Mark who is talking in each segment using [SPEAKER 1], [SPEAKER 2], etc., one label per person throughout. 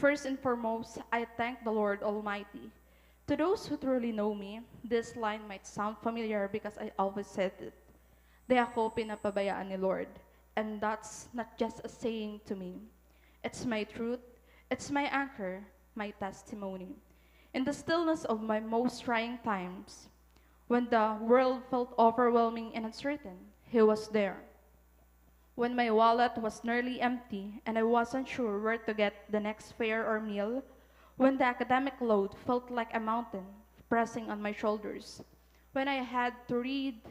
[SPEAKER 1] First and foremost, I thank the Lord Almighty. To those who truly know me, this line might sound familiar because I always said it. Di ako pinapabayaan ni Lord. And that's not just a saying to me. It's my truth, it's my anchor, my testimony. In the stillness of my most trying times, when the world felt overwhelming and uncertain, He was there. When my wallet was nearly empty and I wasn't sure where to get the next fare or meal, when the academic load felt like a mountain pressing on my shoulders, when I had to read,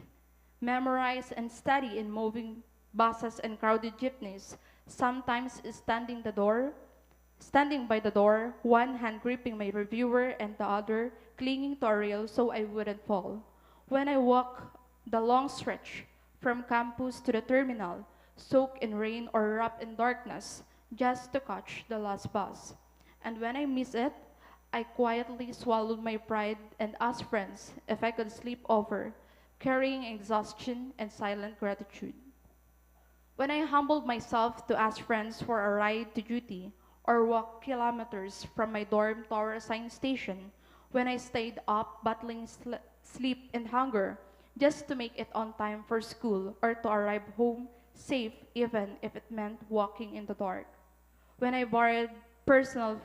[SPEAKER 1] memorize, and study in moving buses and crowded jeepneys, sometimes standing by the door, one hand gripping my reviewer and the other clinging to a rail so I wouldn't fall. When I walk the long stretch from campus to the terminal, soaked in rain or wrapped in darkness, just to catch the last bus. And when I miss it, I quietly swallowed my pride and asked friends if I could sleep over, carrying exhaustion and silent gratitude. When I humbled myself to ask friends for a ride to duty or walk kilometers from my dorm to our assigned station, when I stayed up battling sleep and hunger just to make it on time for school or to arrive home safe even if it meant walking in the dark. When I buried personal,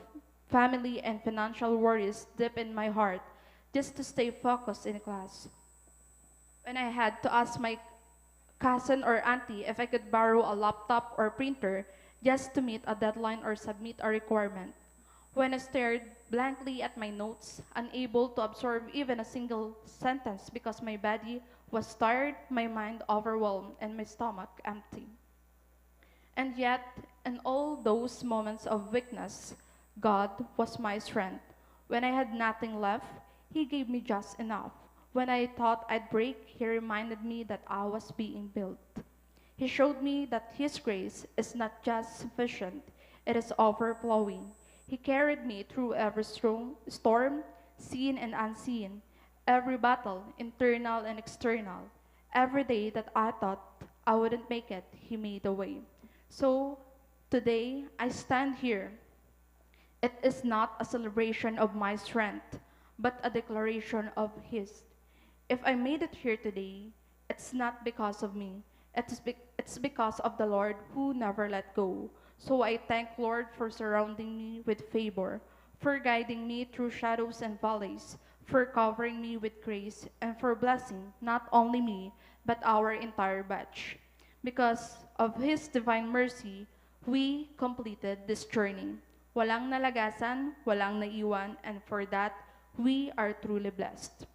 [SPEAKER 1] family, and financial worries deep in my heart just to stay focused in class. When I had to ask my cousin or auntie if I could borrow a laptop or printer just to meet a deadline or submit a requirement. When I stared blankly at my notes, unable to absorb even a single sentence because my body was tired, my mind overwhelmed, and my stomach empty. And yet, in all those moments of weakness, God was my strength. When I had nothing left, He gave me just enough. When I thought I'd break, He reminded me that I was being built. He showed me that His grace is not just sufficient, it is overflowing. He carried me through every storm, seen and unseen, every battle, internal and external. Every day that I thought I wouldn't make it, He made a way. So today I stand here. It is not a celebration of my strength, but a declaration of His. If I made it here today, it's not because of me. It's because of the Lord who never let go. So I thank Lord for surrounding me with favor, for guiding me through shadows and valleys, for covering me with grace, and for blessing not only me, but our entire batch. Because of His divine mercy, we completed this journey. Walang nalagasan, walang naiwan, and for that, we are truly blessed.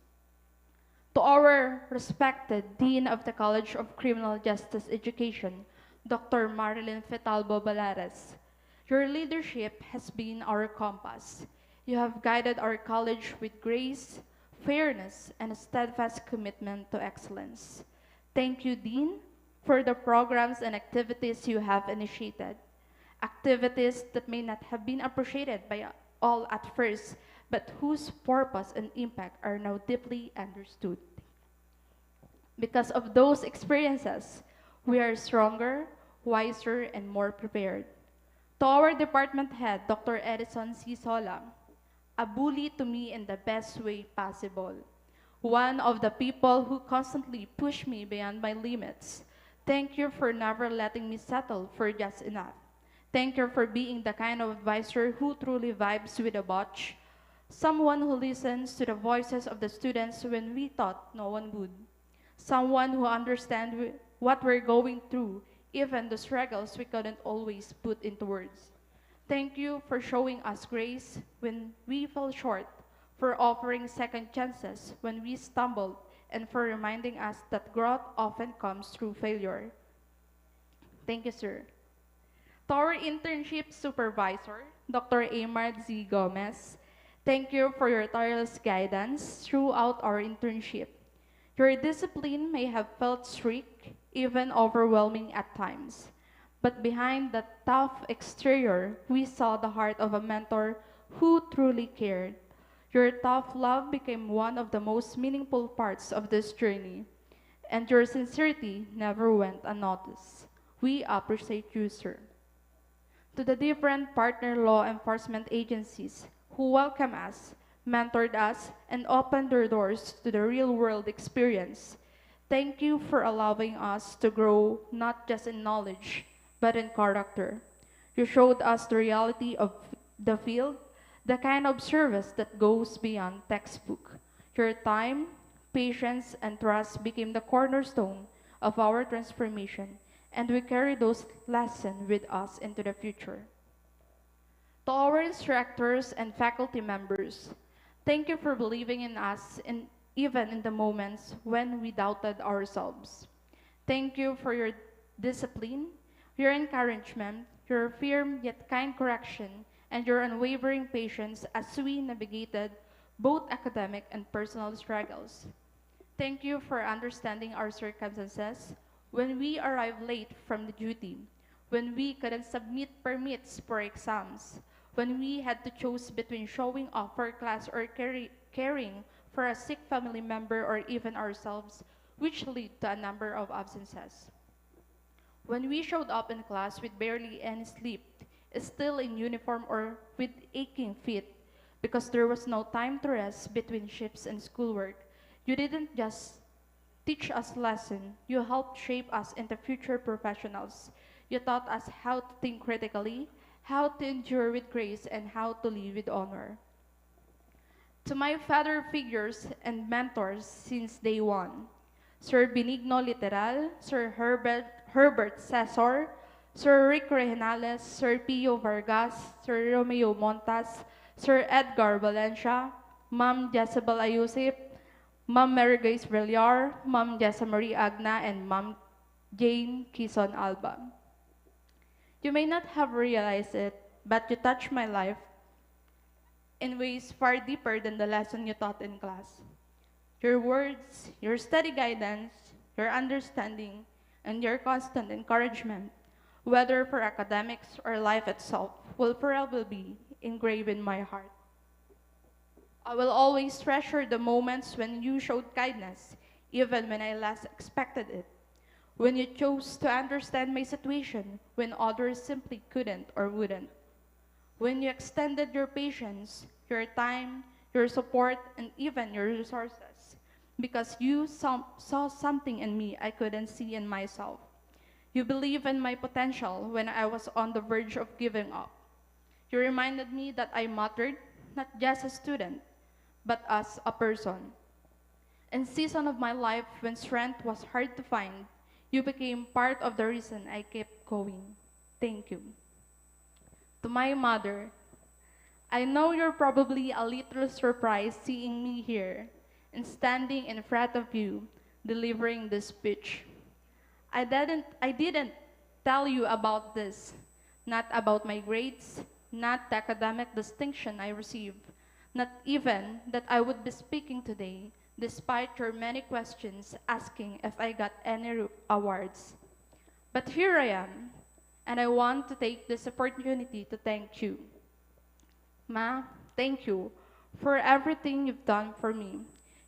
[SPEAKER 1] To our respected Dean of the College of Criminal Justice Education, Dr. Marilyn Fetalbo Balares, your leadership has been our compass. You have guided our college with grace, fairness, and a steadfast commitment to excellence. Thank you, Dean, for the programs and activities you have initiated. Activities that may not have been appreciated by all at first, but whose purpose and impact are now deeply understood. Because of those experiences, we are stronger, wiser, and more prepared. To our department head, Dr. Edison C. Sola, a bully to me in the best way possible. One of the people who constantly push me beyond my limits. Thank you for never letting me settle for just enough. Thank you for being the kind of advisor who truly vibes with a batch, someone who listens to the voices of the students when we thought no one would, someone who understands what we're going through, even the struggles we couldn't always put into words. Thank you for showing us grace when we fell short, for offering second chances when we stumbled, and for reminding us that growth often comes through failure. Thank you, sir. To our internship supervisor, Dr. Amard Z. Gomez, thank you for your tireless guidance throughout our internship. Your discipline may have felt strict, even overwhelming at times. But behind that tough exterior, we saw the heart of a mentor who truly cared. Your tough love became one of the most meaningful parts of this journey, and your sincerity never went unnoticed. We appreciate you, sir. To the different partner law enforcement agencies who welcomed us, mentored us, and opened their doors to the real world experience. Thank you for allowing us to grow not just in knowledge, but in character. You showed us the reality of the field, the kind of service that goes beyond textbook. Your time, patience, and trust became the cornerstone of our transformation, and we carry those lessons with us into the future. To our instructors and faculty members, thank you for believing in us even in the moments when we doubted ourselves. Thank you for your discipline, your encouragement, your firm yet kind correction, and your unwavering patience as we navigated both academic and personal struggles. Thank you for understanding our circumstances when we arrived late from the duty, when we couldn't submit permits for exams, when we had to choose between showing off for class or caring for a sick family member or even ourselves, which led to a number of absences. When we showed up in class with barely any sleep, still in uniform or with aching feet, because there was no time to rest between shifts and schoolwork, you didn't just teach us lesson, you helped shape us into future professionals. You taught us how to think critically, how to endure with grace, and how to live with honor. To my father figures and mentors since day one, Sir Benigno Literal, Sir Herbert Cesar, Sir Rick Rehinales, Sir Pio Vargas, Sir Romeo Montas, Sir Edgar Valencia, Ma'am Jezebel Ayusip, Ma'am Mary Grace Villar, Ma'am Jessa Marie Agna, and Ma'am Jane Kison Alba. You may not have realized it, but you touched my life in ways far deeper than the lesson you taught in class. Your words, your steady guidance, your understanding, and your constant encouragement, whether for academics or life itself, will forever be engraved in my heart. I will always treasure the moments when you showed kindness, even when I less expected it. When you chose to understand my situation when others simply couldn't or wouldn't. When you extended your patience, your time, your support, and even your resources, because you saw something in me I couldn't see in myself. You believed in my potential when I was on the verge of giving up. You reminded me that I mattered, not just as a student, but as a person. In season of my life when strength was hard to find, you became part of the reason I kept going. Thank you. To my mother, I know you're probably a little surprised seeing me here and standing in front of you delivering this speech. I didn't tell you about this, not about my grades, not the academic distinction I received, not even that I would be speaking today, despite your many questions asking if I got any awards. But here I am, and I want to take this opportunity to thank you. Ma, thank you for everything you've done for me.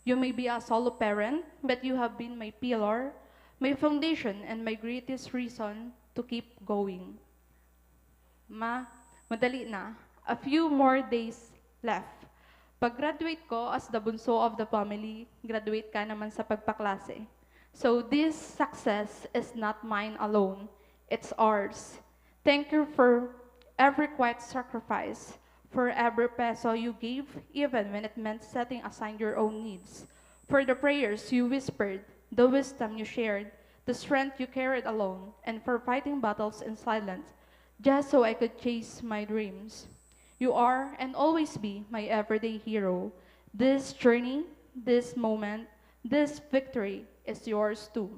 [SPEAKER 1] You may be a solo parent, but you have been my pillar, my foundation, and my greatest reason to keep going. Ma, madali na. A few more days left. Pag-graduate ko as the bunso of the family, graduate ka naman sa pagpaklase. So this success is not mine alone. It's ours. Thank you for every quiet sacrifice, for every peso you gave, even when it meant setting aside your own needs, for the prayers you whispered, the wisdom you shared, the strength you carried alone, and for fighting battles in silence, just so I could chase my dreams. You are and always be my everyday hero. This journey, this moment, this victory is yours too.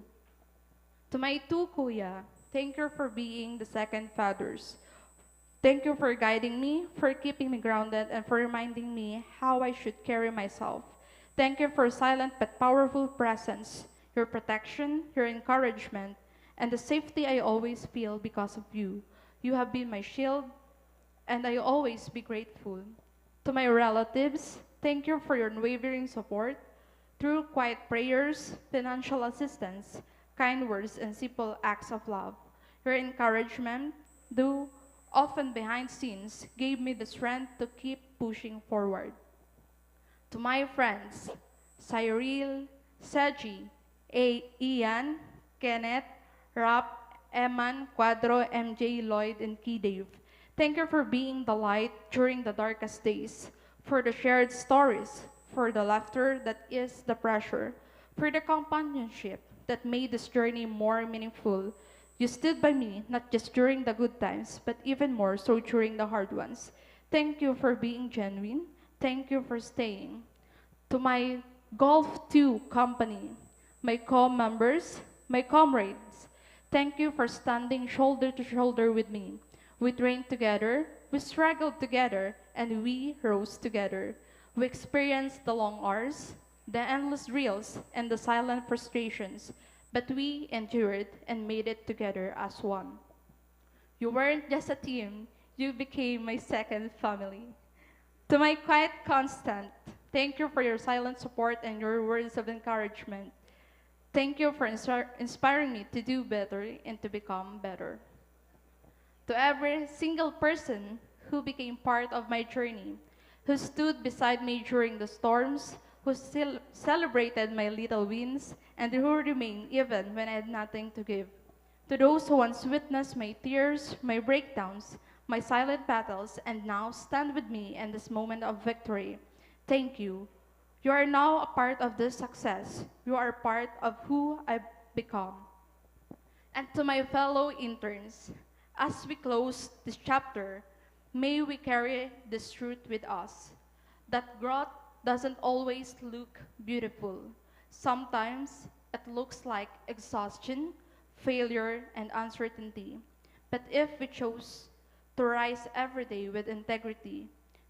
[SPEAKER 1] To my two kuya, thank you for being the second fathers. Thank you for guiding me, for keeping me grounded, and for reminding me how I should carry myself. Thank you for silent but powerful presence, your protection, your encouragement, and the safety I always feel because of you. You have been my shield, and I always be grateful. To my relatives, thank you for your unwavering support. Through quiet prayers, financial assistance, kind words, and simple acts of love, your encouragement do often behind scenes, gave me the strength to keep pushing forward. To my friends, Cyril, Seji, Ian, Kenneth, Rap, Eman, Cuadro, MJ, Lloyd, and Key Dave, thank you for being the light during the darkest days, for the shared stories, for the laughter that is the pressure, for the companionship that made this journey more meaningful. You stood by me, not just during the good times, but even more so during the hard ones. Thank you for being genuine. Thank you for staying. To my Golf 2 company, my co-members, my comrades, thank you for standing shoulder to shoulder with me. We trained together, we struggled together, and we rose together. We experienced the long hours, the endless drills, and the silent frustrations, but we endured and made it together as one. You weren't just a team, you became my second family. To my quiet constant, thank you for your silent support and your words of encouragement. Thank you for inspiring me to do better and to become better. To every single person who became part of my journey, who stood beside me during the storms, who still celebrated my little wins, and who remained even when I had nothing to give. To those who once witnessed my tears, my breakdowns, my silent battles, and now stand with me in this moment of victory, thank you. You are now a part of this success. You are part of who I've become. And to my fellow interns, as we close this chapter, may we carry this truth with us that growth doesn't always look beautiful. Sometimes it looks like exhaustion, failure, and uncertainty. But if we chose to rise every day with integrity,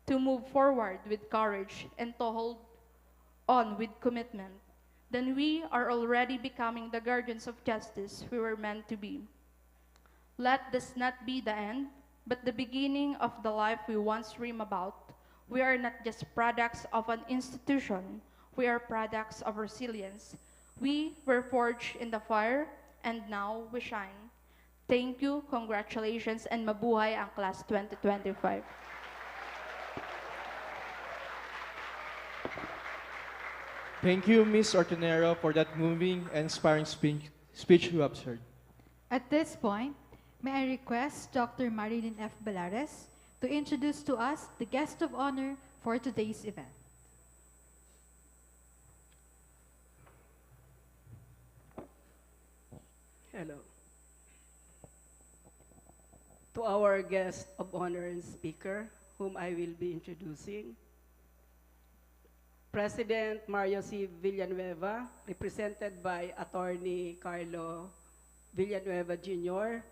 [SPEAKER 1] to move forward with courage, and to hold on with commitment, then we are already becoming the guardians of justice we were meant to be. Let this not be the end, but the beginning of the life we once dreamed about. We are not just products of an institution, we are products of resilience. We were forged in the fire, and now we shine. Thank you, congratulations, and mabuhay ang Class 2025.
[SPEAKER 2] Thank you, Ms. Ortonero, for that moving and inspiring speech you observed.
[SPEAKER 3] At this point, may I request Dr. Marilyn F. Balares to introduce to us the guest of honor for today's event.
[SPEAKER 4] Hello. To our guest of honor and speaker, whom I will be introducing, President Mario C. Villanueva, represented by Attorney Carlo Villanueva Jr.,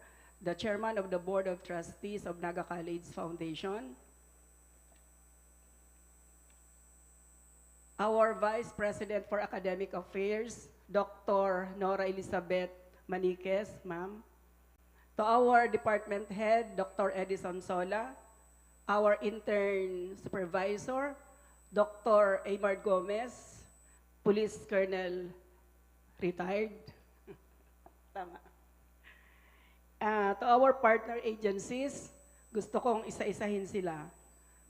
[SPEAKER 4] the Chairman of the Board of Trustees of Naga College Foundation, our Vice President for Academic Affairs, Dr. Nora Elizabeth Maniquez, ma'am, to our department head, Dr. Edison Sola, our intern supervisor, Dr. Aymar Gomez, Police Colonel retired. Tama. To our partner agencies, gusto kong isa-isahin sila.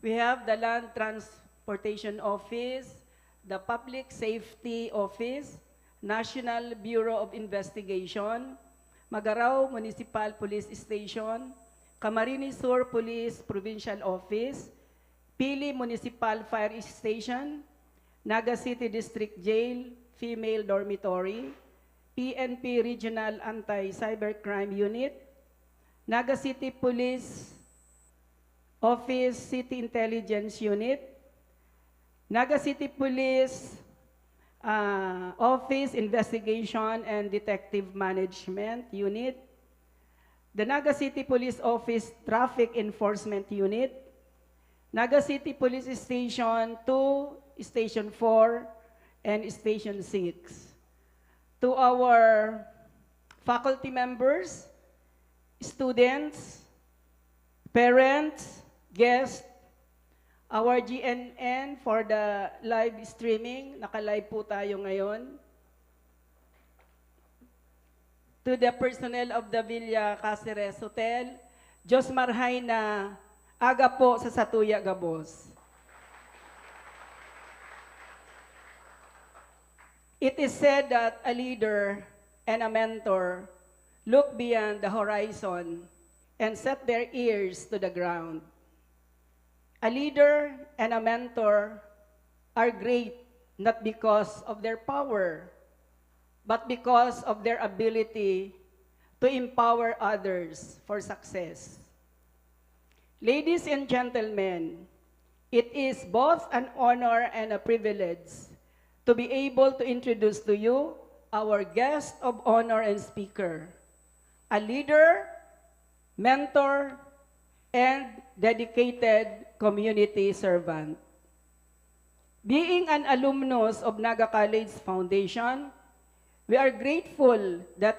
[SPEAKER 4] We have the Land Transportation Office, the Public Safety Office, National Bureau of Investigation, Magarao Municipal Police Station, Camarines Sur Police Provincial Office, Pili Municipal Fire Station, Naga City District Jail, Female Dormitory, PNP Regional Anti-Cybercrime Unit, Naga City Police Office City Intelligence Unit, Naga City Police Office Investigation and Detective Management Unit, the Naga City Police Office Traffic Enforcement Unit, Naga City Police Station 2, Station 4, and Station 6. To our faculty members, students, parents, guests, our GNN for the live streaming, naka-live po tayo ngayon. To the personnel of the Villa Caceres Hotel, Josmar Hayna, aga po sa Satuya Gabos. It is said that a leader and a mentor look beyond the horizon and set their ears to the ground. A leader and a mentor are great not because of their power, but because of their ability to empower others for success. Ladies and gentlemen, it is both an honor and a privilege to be able to introduce to you our guest of honor and speaker, a leader, mentor, and dedicated community servant. Being an alumnus of Naga College Foundation, we are grateful that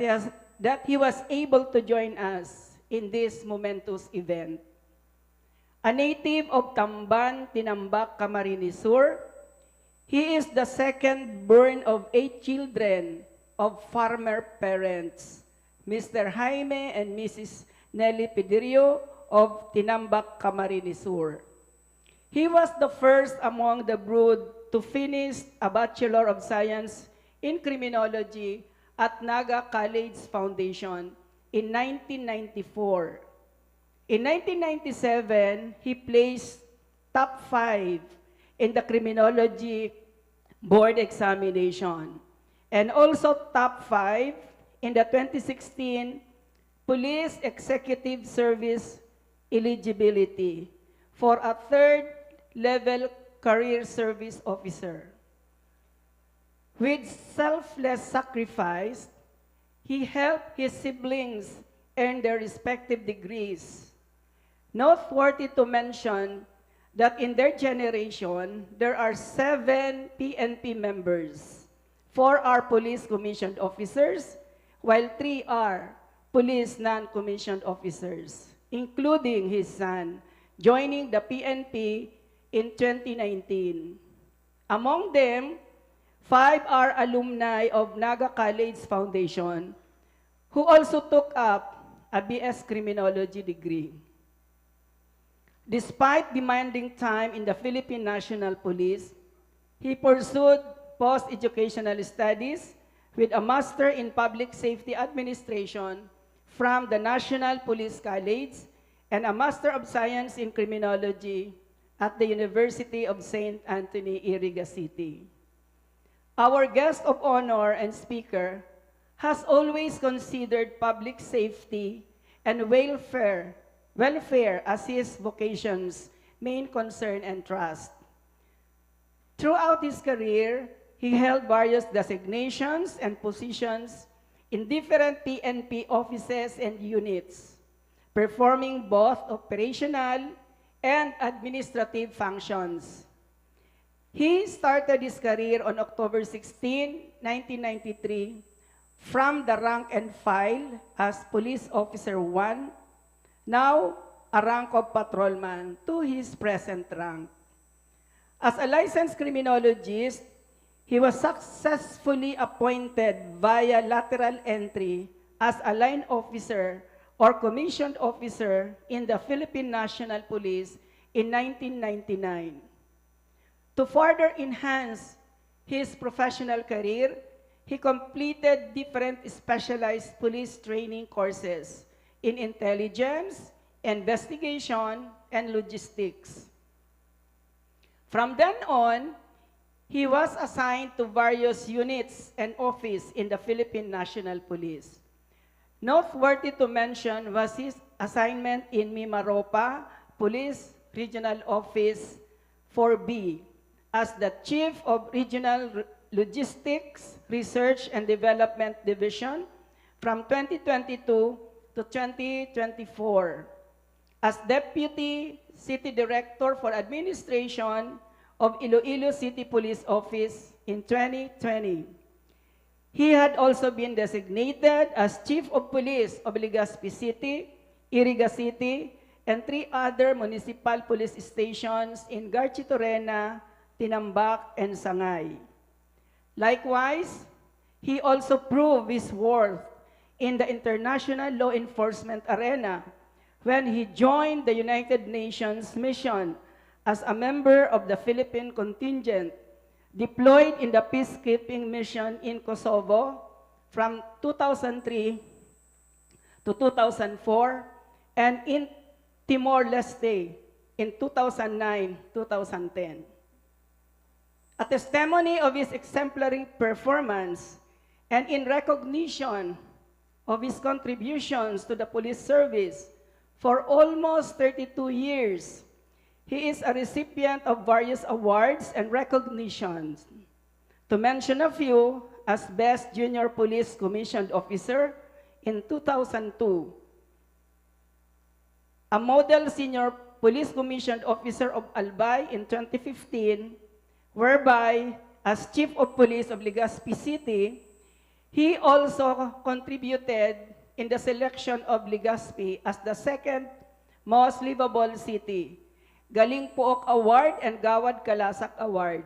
[SPEAKER 4] he was able to join us in this momentous event. A native of Tamban, Tinambak, Camarines Sur, he is the second born of 8 children of farmer parents, Mr. Jaime and Mrs. Nelly Pidirio of Tinambak, Camarines Sur. He was the first among the brood to finish a Bachelor of Science in Criminology at Naga College Foundation in 1994. In 1997, he placed top 5 in the Criminology Board examination, and also top 5 in the 2016 Police Executive Service eligibility for a third-level career service officer. With selfless sacrifice, he helped his siblings earn their respective degrees. Noteworthy to mention that in their generation, there are 7 PNP members. 4 are police commissioned officers, while 3 are police non-commissioned officers, including his son, joining the PNP in 2019. Among them, 5 are alumni of Naga College Foundation, who also took up a BS Criminology degree. Despite demanding time in the Philippine National Police, he pursued post-educational studies with a Master in Public Safety Administration from the National Police College and a Master of Science in Criminology at the University of St. Anthony, Iriga City. Our guest of honor and speaker has always considered public safety and welfare as his vocation's main concern and trust. Throughout his career, he held various designations and positions in different PNP offices and units, performing both operational and administrative functions. He started his career on October 16, 1993, from the rank and file as Police Officer 1, now a rank of patrolman, to his present rank. As a licensed criminologist, he was successfully appointed via lateral entry as a line officer or commissioned officer in the Philippine National Police in 1999. To further enhance his professional career, he completed different specialized police training courses in intelligence, investigation, and logistics. From then on, he was assigned to various units and office in the Philippine National Police. Noteworthy to mention was his assignment in Mimaropa Police Regional Office 4B as the Chief of Regional Logistics, Research and Development Division from 2022 to 2024, as Deputy City Director for Administration of Iloilo City Police Office in 2020. He had also been designated as Chief of Police of Legazpi City, Iriga City, and 3 other municipal police stations in Garchitorena, Tinambak, and Sangay. Likewise, he also proved his worth in the international law enforcement arena, when he joined the United Nations mission as a member of the Philippine contingent deployed in the peacekeeping mission in Kosovo from 2003 to 2004 and in Timor-Leste in 2009-2010. A testimony of his exemplary performance and in recognition of his contributions to the police service for almost 32 years, he is a recipient of various awards and recognitions. To mention a few, as Best Junior Police Commissioned Officer in 2002, a Model Senior Police Commissioned Officer of Albay in 2015, whereby, as Chief of Police of Legazpi City, he also contributed in the selection of Legazpi as the second most livable city, Galing Pook Award and Gawad Kalasak Award,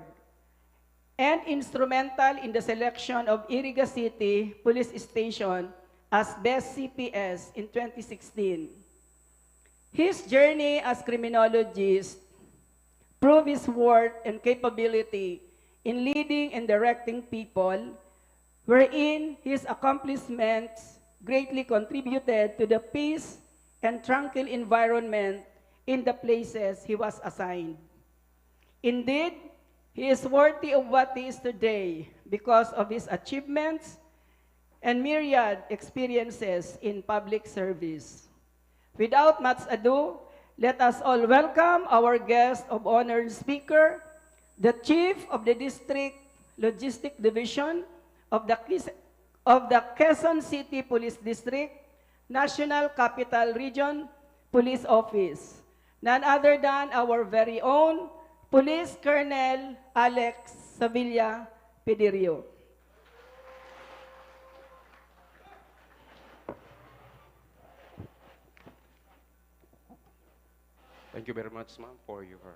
[SPEAKER 4] and instrumental in the selection of Iriga City Police Station as Best CPS in 2016. His journey as criminologist proved his worth and capability in leading and directing people, wherein his accomplishments greatly contributed to the peace and tranquil environment in the places he was assigned. Indeed, he is worthy of what he is today because of his achievements and myriad experiences in public service. Without much ado, let us all welcome our guest of honor speaker, the Chief of the District Logistic Division of the Quezon City Police District, National Capital Region Police Office, none other than our very own Police Colonel Alex Sevilla Pedirio.
[SPEAKER 5] Thank you very much, ma'am, for your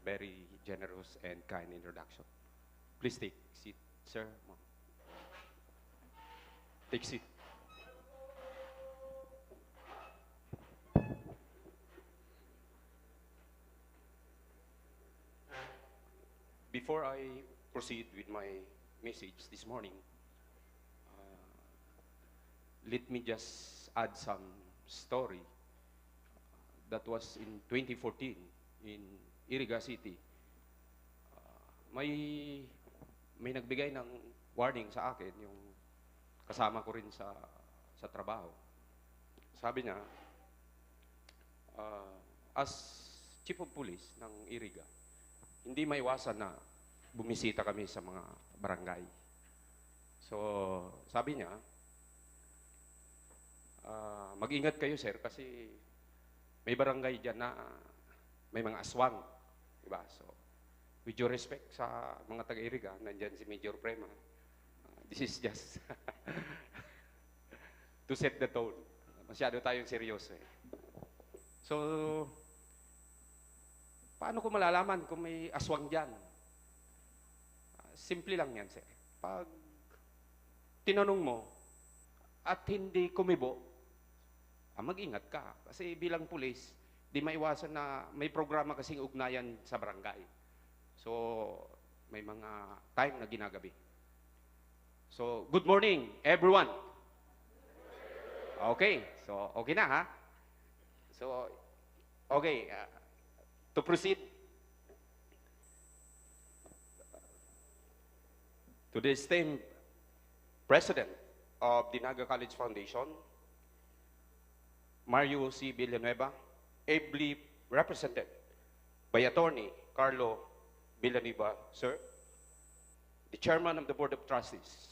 [SPEAKER 5] very generous and kind introduction. Please take seat, sir, ma'am. Take seat. Before I proceed with my message this morning, let me just add some story that was in 2014 in Iriga City. May nagbigay ng warning sa akin, yung kasama ko rin sa trabaho. Sabi niya, as Chief of Police ng Iriga, hindi maiwasan na bumisita kami sa mga barangay. So, sabi niya, mag-ingat kayo, sir, kasi may barangay dyan na may mga aswang. Diba? So, with due respect sa mga taga-Iriga, nandyan si Major Prema. This is just to set the tone. Masyado tayong seryoso eh. So, paano ko malalaman kung may aswang dyan? Simple lang yan, sir. Pag tinanong mo at hindi kumibo, mag-ingat ka. Kasi bilang pulis, di maiwasan na may programa kasing ugnayan sa barangay. So, may mga time na ginagabi. So, good morning, everyone. Okay, so okay na ha? So, okay, to proceed, to the esteemed President of the Naga College Foundation, Mario C. Villanueva, ably represented by Attorney Carlo Villanueva, sir, the Chairman of the Board of Trustees.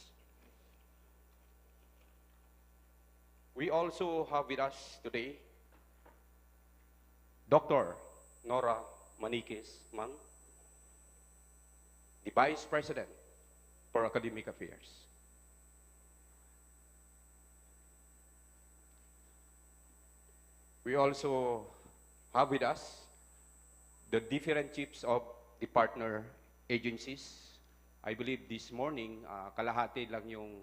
[SPEAKER 5] We also have with us today Dr. Nora Maniquez, ma'am, the Vice President for Academic Affairs. We also have with us the different chiefs of the partner agencies. I believe this morning, kalahati lang yung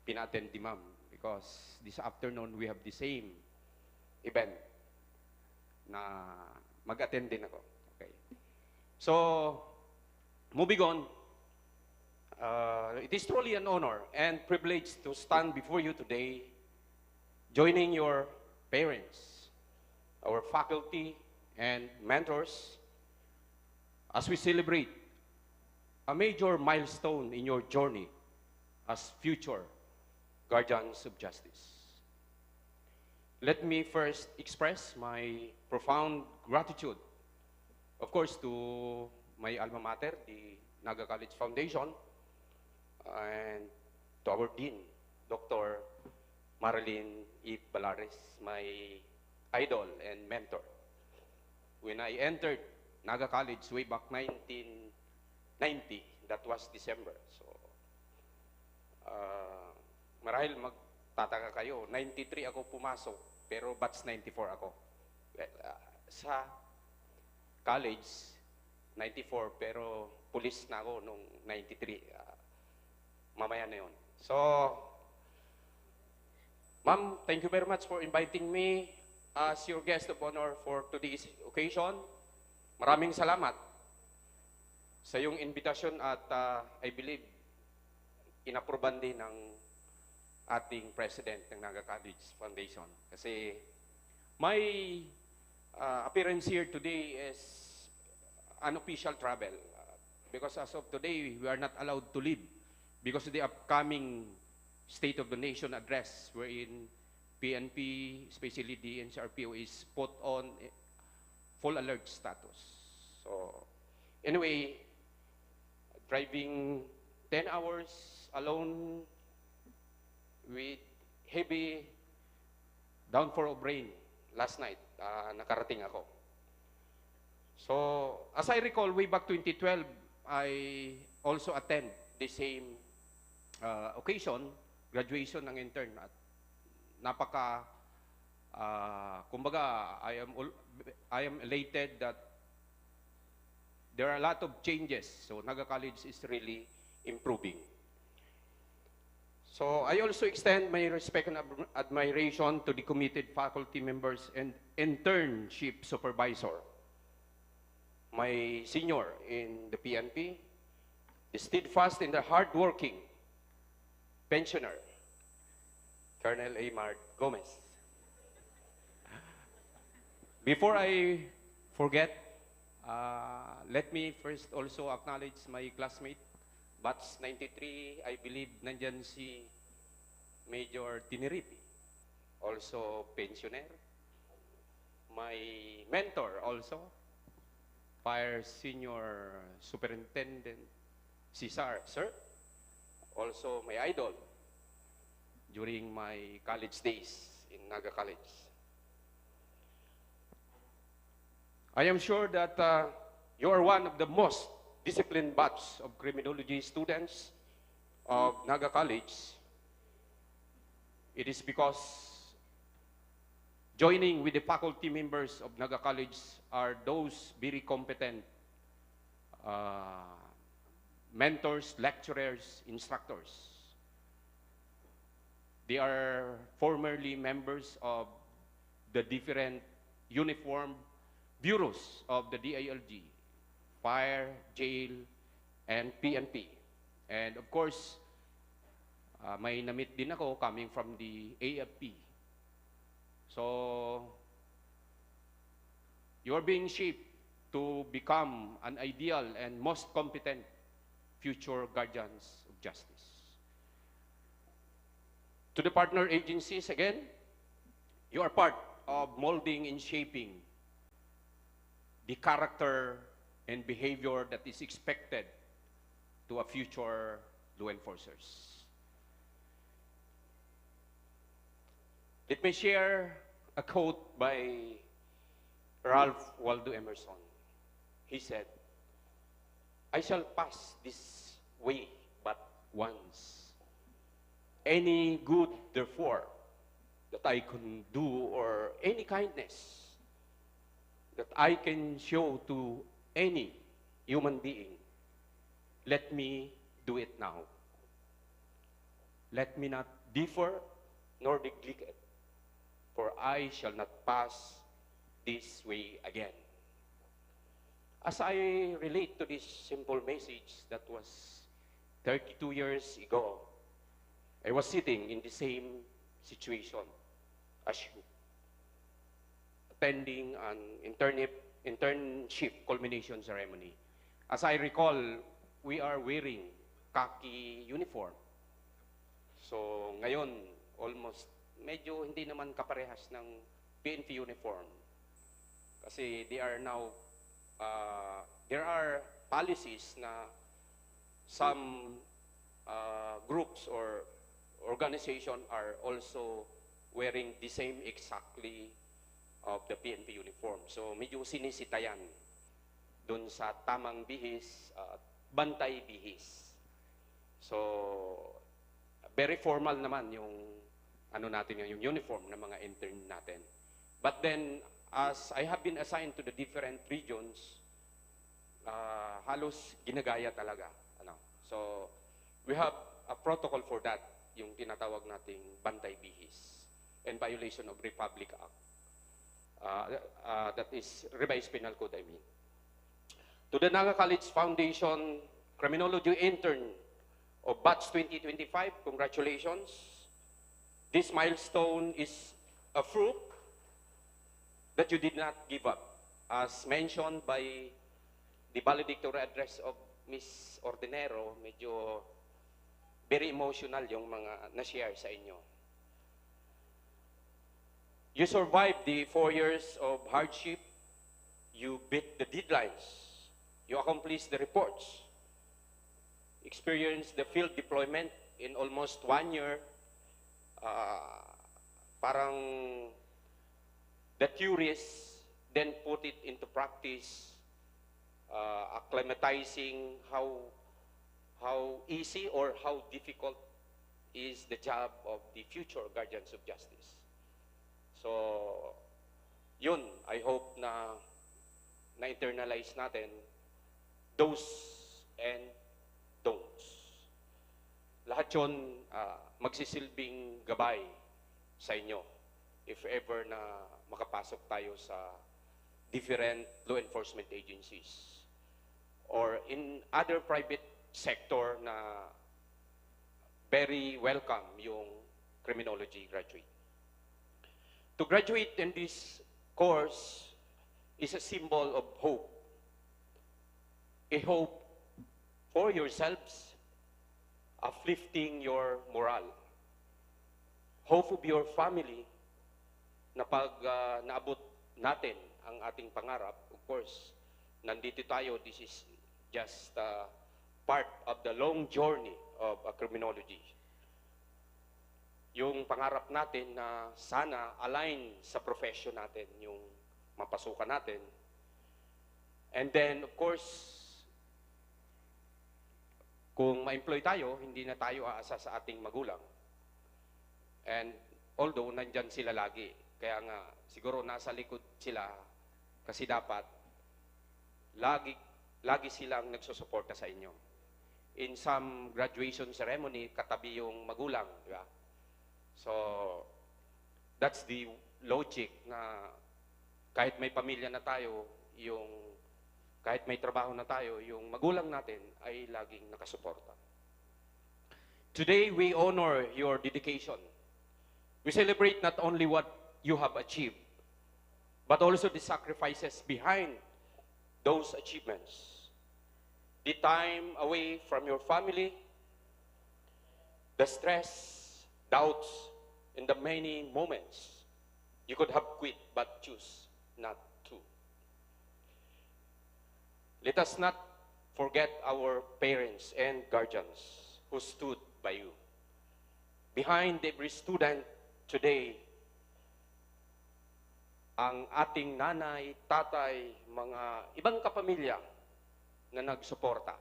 [SPEAKER 5] pinattend ni ma'am because this afternoon we have the same event na mag-attend din ako. Okay. So, moving on, it is truly an honor and privilege to stand before you today, joining your parents, our faculty, and mentors as we celebrate a major milestone in your journey as future guardians of justice. Let me first express my profound gratitude, of course, to my alma mater, the Naga College Foundation, and to our Dean, Dr. Marilyn E. Balares, my idol and mentor. When I entered Naga College way back 1990, that was December. So, marahil magtataka kayo, 93 ako pumasok, pero batch 94 ako. Well, sa college, 94, pero police na ako nung 93. Mamaya na yun. So, ma'am, thank you very much for inviting me as your guest of honor for today's occasion. Maraming salamat sa iyong invitasyon at I believe inapruban din ng ating president ng Naga College Foundation. Kasi my appearance here today is unofficial travel because as of today, we are not allowed to leave because of the upcoming State of the Nation address wherein PNP, especially the NCRPO, is put on full alert status. So, anyway, driving 10 hours alone with heavy downpour of rain last night, nakarating ako. So, as I recall, way back 2012, I also attend the same occasion, graduation ng intern. At napaka, kumbaga, I am elated that there are a lot of changes. So, Naga College is really improving. So, I also extend my respect and admiration to the committed faculty members and internship supervisor, my senior in the PNP, the steadfast and the hardworking pensioner, Colonel Aymar Gomez. Before I forget, let me first also acknowledge my classmate, batch 93, I believe nandyan si Major Tiniripi, also pensioner. My mentor also, Fire Senior Superintendent Cesar, sir, also my idol during my college days in Naga College. I am sure that you are one of the most disciplined batch of criminology students of Naga College. It is because joining with the faculty members of Naga College are those very competent mentors, lecturers, instructors. They are formerly members of the different uniform bureaus of the DILG, Fire, Jail, and PNP. And of course, may na-meet din ako coming from the AFP. So, you're being shaped to become an ideal and most competent future guardians of justice. To the partner agencies, again, you are part of molding and shaping the character and behavior that is expected to a future law enforcers. Let me share a quote by Ralph Waldo Emerson. He said, "I shall pass this way but once. Any good, therefore, that I can do or any kindness that I can show to any human being, let me do it now. Let me not differ nor neglect it, for I shall not pass this way again. As I relate to this simple message that was 32 years ago, I was sitting in the same situation as you, attending an internship culmination ceremony. As I recall, we are wearing khaki uniform. So ngayon, almost medyo hindi naman kaparehas ng PNP uniform. Kasi they are now, there are policies na some groups or organization are also wearing the same exactly of the PNP uniform. So medyo sinisitayan dun sa tamang bihis at bantay bihis. So very formal naman yung ano natin yung uniform ng mga intern natin. But then as I have been assigned to the different regions, halos ginagaya talaga. Ano? So we have a protocol for that, yung tinatawag nating bantay bihis and violation of Republic Act. That is revised penal code, I mean. To the Naga College Foundation Criminology Intern of Batch 2025, congratulations. This milestone is a fruit that you did not give up. As mentioned by the valedictory address of Ms. Ordinero, medyo very emotional yung mga na-share sa inyo. You survived the 4 years of hardship. You beat the deadlines. You accomplished the reports. Experienced the field deployment in almost 1 year. Parang the theories, then put it into practice, acclimatizing how easy or how difficult is the job of the future guardians of justice. So, yun, I hope na na-internalize natin those and don'ts. Lahat yun magsisilbing gabay sa inyo if ever na makapasok tayo sa different law enforcement agencies or in other private sector na very welcome yung criminology graduate. To graduate in this course is a symbol of hope. A hope for yourselves, uplifting your morale. Hope of your family na pag naabot natin ang ating pangarap, of course, nandito tayo, this is just part of the long journey of criminology. Yung pangarap natin na sana align sa profession natin, yung mapasukan natin. And then, of course, kung ma-employ tayo, hindi na tayo aasa sa ating magulang. And although, nandyan sila lagi. Kaya nga, siguro nasa likod sila kasi dapat lagi silang nagsusuporta sa inyo. In some graduation ceremony, katabi yung magulang, di ba? So, that's the logic na kahit may pamilya na tayo, kahit may trabaho na tayo, yung magulang natin ay laging nakasuporta. Today, we honor your dedication. We celebrate not only what you have achieved, but also the sacrifices behind those achievements. The time away from your family, the stress, doubts, and the many moments you could have quit but choose not to. Let us not forget our parents and guardians who stood by you. Behind every student today, ang ating nanay, tatay, mga ibang kapamilya na nagsuporta.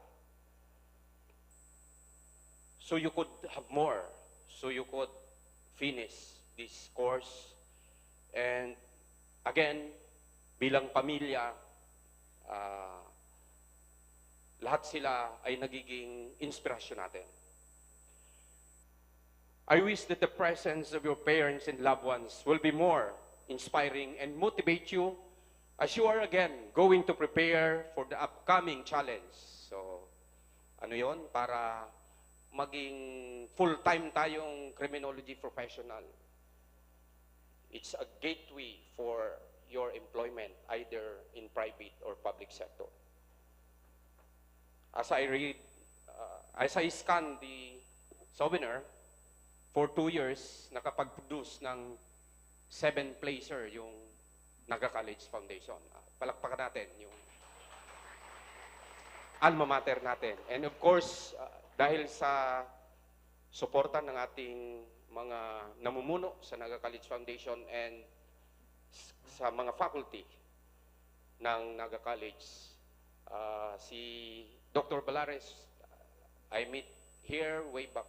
[SPEAKER 5] So you could have more, so you could finish this course. And again, bilang pamilya, lahat sila ay nagiging inspirasyon natin. I wish that the presence of your parents and loved ones will be more inspiring and motivate you as you are again going to prepare for the upcoming challenge. So, ano yon para maging full-time tayong criminology professional. It's a gateway for your employment, either in private or public sector. As I read, as I scan the souvenir, for 2 years, nakapag-produce ng 7-placer yung Naga College Foundation. Palakpakan natin yung alma mater natin. And of course, dahil sa suporta ng ating mga namumuno sa Naga College Foundation and sa mga faculty ng Naga College, si Dr. Balares, I meet here way back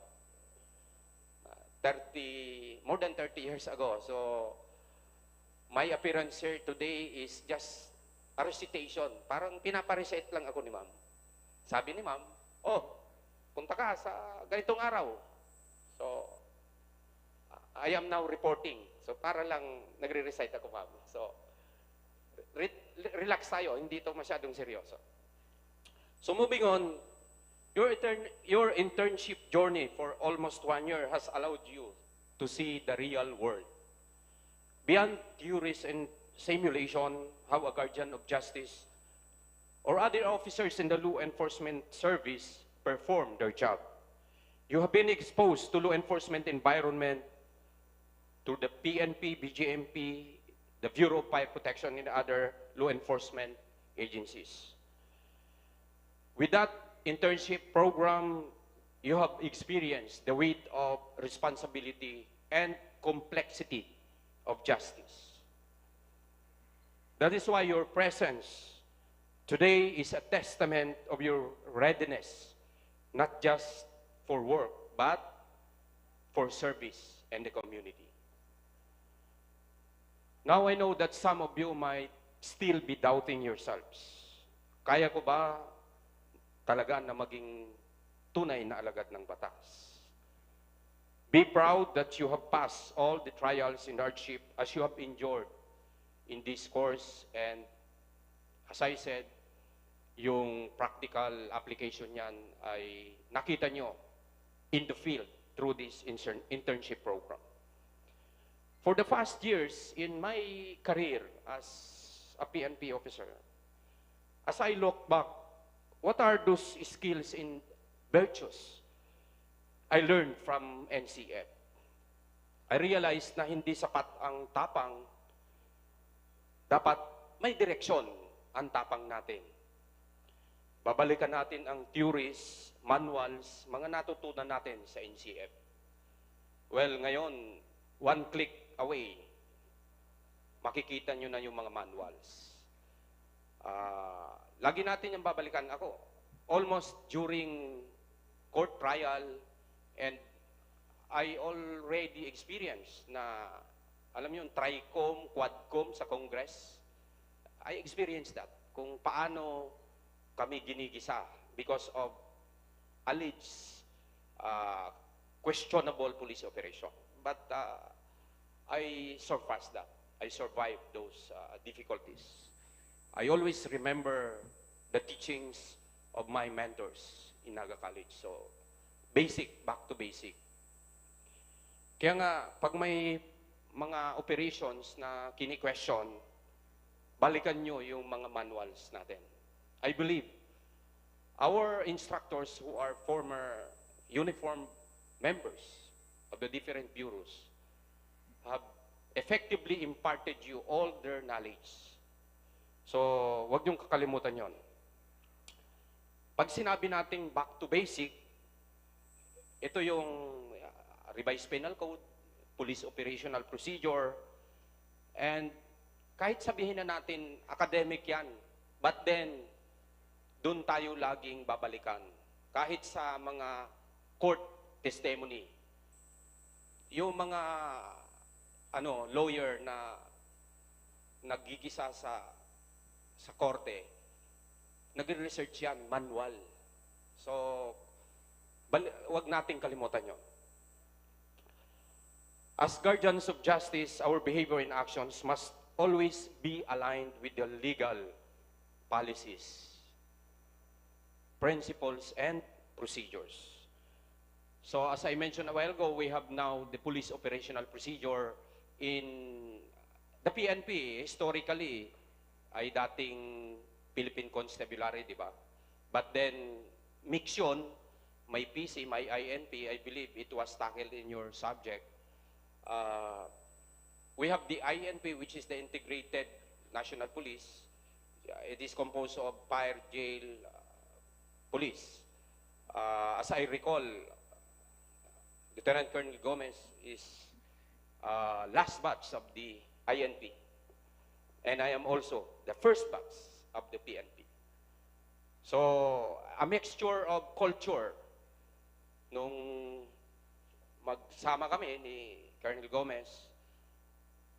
[SPEAKER 5] more than 30 years ago. So, my appearance here today is just a recitation. Parang pinaparecite lang ako ni ma'am. Sabi ni ma'am, oh, punta ka sa ganitong araw. So, I am now reporting. So, para lang nagre-recite ako, ma'am. So, relax tayo. Hindi ito masyadong seryoso. So, moving on, your internship journey for almost 1 year has allowed you to see the real world. Beyond theories and simulation, how a guardian of justice or other officers in the law enforcement service perform their job. You have been exposed to law enforcement environment, to the PNP, BGMP, the Bureau of Fire Protection, and other law enforcement agencies. With that internship program, you have experienced the weight of responsibility and complexity of justice. That is why your presence today is a testament of your readiness, not just for work, but for service and the community. Now I know that some of you might still be doubting yourselves. Kaya ko ba talaga na maging tunay na alagad ng batas? Be proud that you have passed all the trials and hardship as you have endured in this course, and as I said, yung practical application niyan ay nakita nyo in the field through this internship program. For the past years in my career as a PNP officer, as I look back, what are those skills and virtues I learned from NCF? I realized na hindi sapat ang tapang. Dapat may direksyon ang tapang natin. Babalikan natin ang theories, manuals, mga natutunan natin sa NCF. Well, ngayon, one click away, makikita nyo na yung mga manuals. Lagi natin yung babalikan ako. Almost during court trial, and I already experienced na, alam nyo, TRICOM, QUADCOM sa Congress. I experienced that. Kung paano kami ginigisa because of alleged questionable police operation. But I surpassed that. I survived those difficulties. I always remember the teachings of my mentors in Naga College. So, basic, back to basic. Kaya nga, pag may mga operations na kini-question, balikan nyo yung mga manuals natin. I believe our instructors who are former uniformed members of the different bureaus have effectively imparted you all their knowledge. So, huwag niyong kakalimutan yon. Pag sinabi nating back to basic, ito yung revised penal code, police operational procedure, and kahit sabihin na natin academic yan, but then, dun tayo laging babalikan. Kahit sa mga court testimony, yung mga lawyer na nagigisa sa korte, nagre-research yan, manual. So, wag nating kalimutan yon. As guardians of justice, our behavior and actions must always be aligned with the legal policies, principles, and procedures. So as I mentioned a while ago, we have now the police operational procedure in the PNP. Historically, ay dating Philippine Constabulary, di ba? But then, mix yun, may PC, may INP, I believe it was tackled in your subject. We have the INP, which is the Integrated National Police. It is composed of fire, jail, police. As I recall, Lieutenant Colonel Gomez is last batch of the INP. And I am also the first batch of the PNP. So, a mixture of culture. Nung magsama kami ni Colonel Gomez,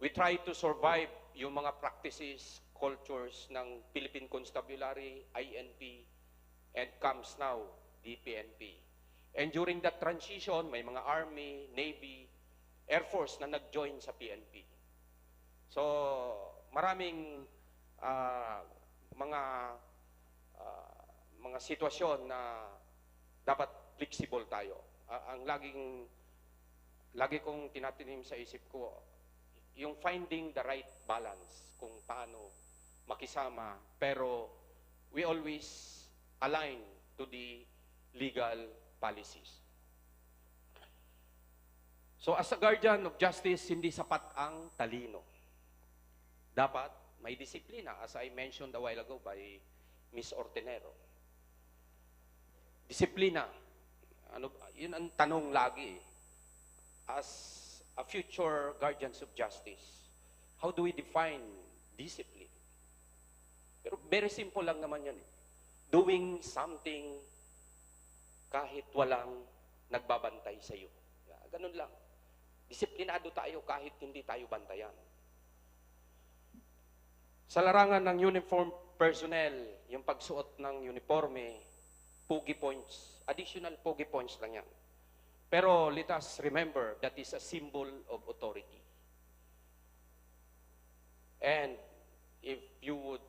[SPEAKER 5] we try to survive yung mga practices, cultures ng Philippine Constabulary, INP, and comes now, the PNP. And during that transition, may mga Army, Navy, Air Force na nag-join sa PNP. So, maraming mga sitwasyon na dapat flexible tayo. Ang lagi kong tinatinim sa isip ko, yung finding the right balance kung paano makisama, pero we always align to the legal policies. So as a guardian of justice, hindi sapat ang talino. Dapat may disiplina, as I mentioned a while ago by Ms. Ortenero. Disiplina, yun ang tanong lagi. As a future guardians of justice, how do we define discipline? Pero very simple lang naman yan. Doing something kahit walang nagbabantay sa iyo. Ganun lang. Disiplinado tayo kahit hindi tayo bantayan. Sa larangan ng uniform personnel, yung pagsuot ng uniforme, pogi points, additional pogi points lang yan. Pero let us remember that is a symbol of authority. And if you would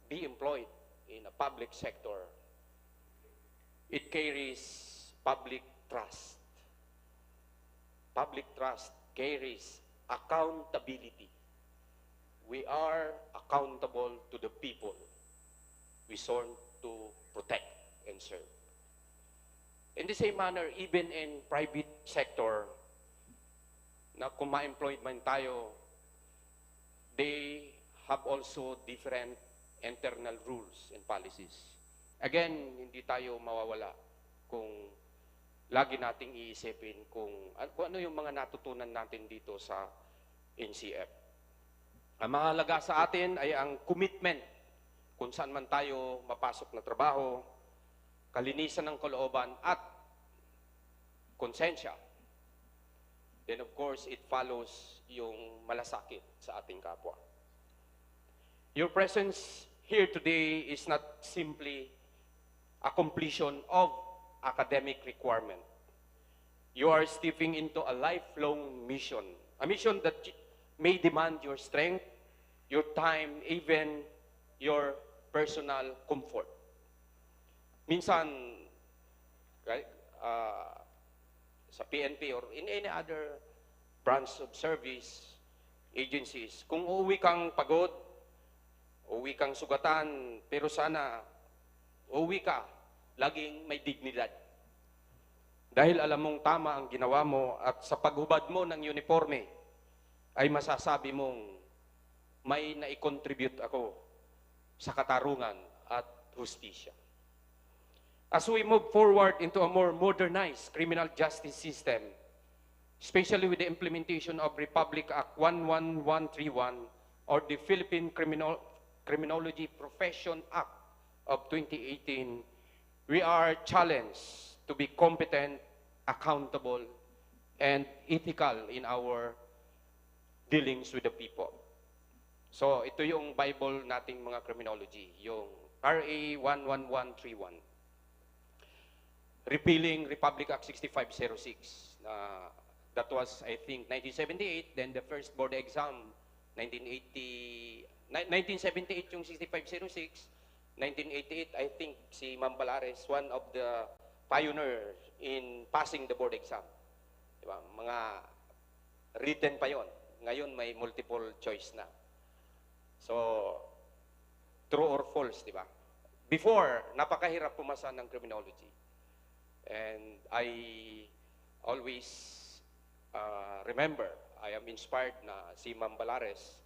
[SPEAKER 5] be employed in a public sector, it carries public trust. Public trust carries accountability. We are accountable to the people we sworn to protect and serve. In the same manner, even in private sector, na kung ma-employed man tayo, they have also different internal rules and policies. Again, hindi tayo mawawala kung lagi nating iisipin kung ano yung mga natutunan natin dito sa NCF. Ang mahalaga sa atin ay ang commitment kung saan man tayo mapasok na trabaho, kalinisan ng kalooban at konsensya. Then of course, it follows yung malasakit sa ating kapwa. Your presence here today is not simply a completion of academic requirement. You are stepping into a lifelong mission, a mission that may demand your strength, your time, even your personal comfort. Minsan, sa PNP or in any other branch of service agencies, kung uuwi kang pagod, uuwi kang sugatan, pero sana uuwi ka, laging may dignidad. Dahil alam mong tama ang ginawa mo at sa paghubad mo ng uniforme, ay masasabi mong may naikontribute ako sa katarungan at hustisya. As we move forward into a more modernized criminal justice system, especially with the implementation of Republic Act 11131 or the Philippine Criminology Profession Act of 2018, we are challenged to be competent, accountable, and ethical in our dealings with the people. So, ito yung Bible nating mga criminology, yung RA 11131. Repealing Republic Act 6506. That was, I think, 1978. Then the first board exam 1978 yung 6506, 1988, I think si Ma'am Balares, one of the pioneers in passing the board exam. Diba? Mga written pa yon. Ngayon may multiple choice na. So, true or false, di ba? Before, napakahirap pumasa ng criminology. And I always remember, I am inspired na si Ma'am Balares,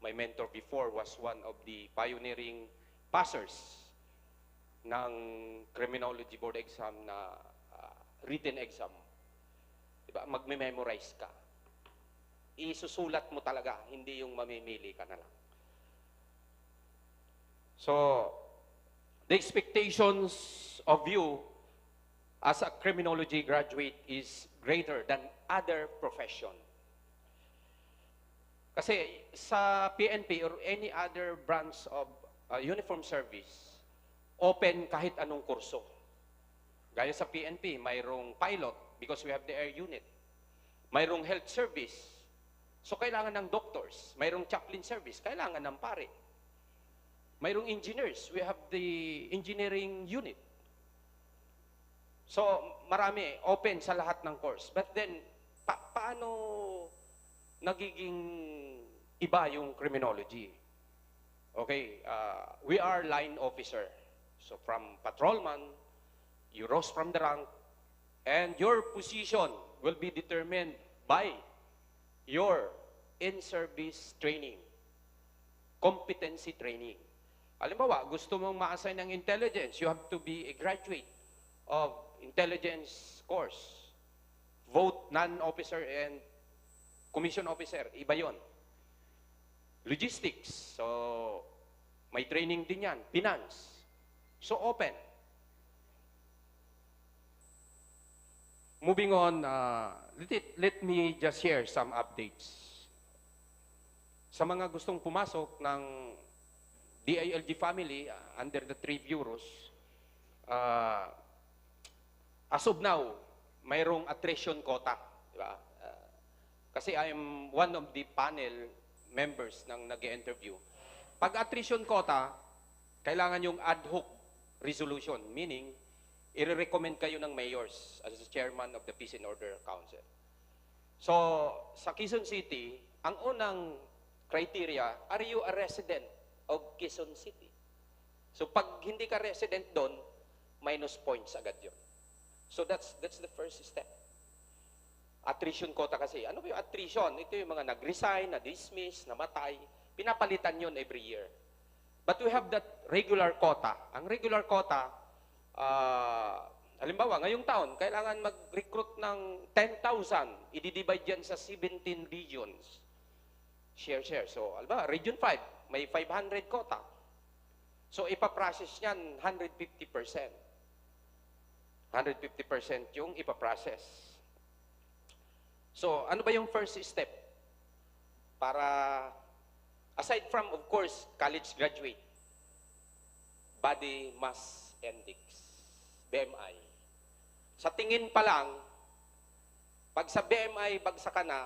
[SPEAKER 5] my mentor before, was one of the pioneering passers ng criminology board exam na written exam. Diba? Magme-memorize ka. Isusulat mo talaga, hindi yung mamimili ka na lang. So, the expectations of you as a criminology graduate is greater than other profession. Kasi sa PNP or any other branch of uniform service, open kahit anong kurso. Gaya sa PNP, mayroong pilot because we have the air unit. Mayroong health service. So kailangan ng doctors. Mayroong chaplain service. Kailangan ng pare. Mayroong engineers. We have the engineering unit. So marami, open sa lahat ng course. But then, paano nagiging iba yung criminology? Okay, we are line officer. So from patrolman, you rose from the rank, and your position will be determined by your in-service training, competency training. Halimbawa, gusto mong ma-assign ng intelligence, you have to be a graduate of intelligence course. Vote non-officer and commission officer, iba yon. Logistics, so may training din yan. Finance, so open. Moving on, let me just share some updates. Sa mga gustong pumasok ng DILG family under the 3 bureaus, as of now, mayroong attrition quota. Diba? Kasi I am one of the panel members ng nag-interview. Pag attrition quota, kailangan yung ad hoc resolution, meaning, i-recommend kayo ng mayors as the chairman of the Peace and Order Council. So, sa Quezon City, ang unang criteria, are you a resident of Quezon City? So, pag hindi ka resident doon, minus points agad yun. So, that's the first step. Attrition quota kasi. Ano ba yung attrition? Ito yung mga nag-resign, na-dismiss, namatay. Pinapalitan yun every year. But we have that regular quota. Ang regular quota, halimbawa, ngayong taon, kailangan mag-recruit ng 10,000. I-divide yan sa 17 regions. Share. So, halimbawa, Region 5, may 500 quota. So, ipaprocess yan 150%. 150% yung ipaprocess. So, ano ba yung first step? Para, aside from, of course, college graduate, body mass index, BMI. Sa tingin pa lang, pag sa BMI, bagsak ka na,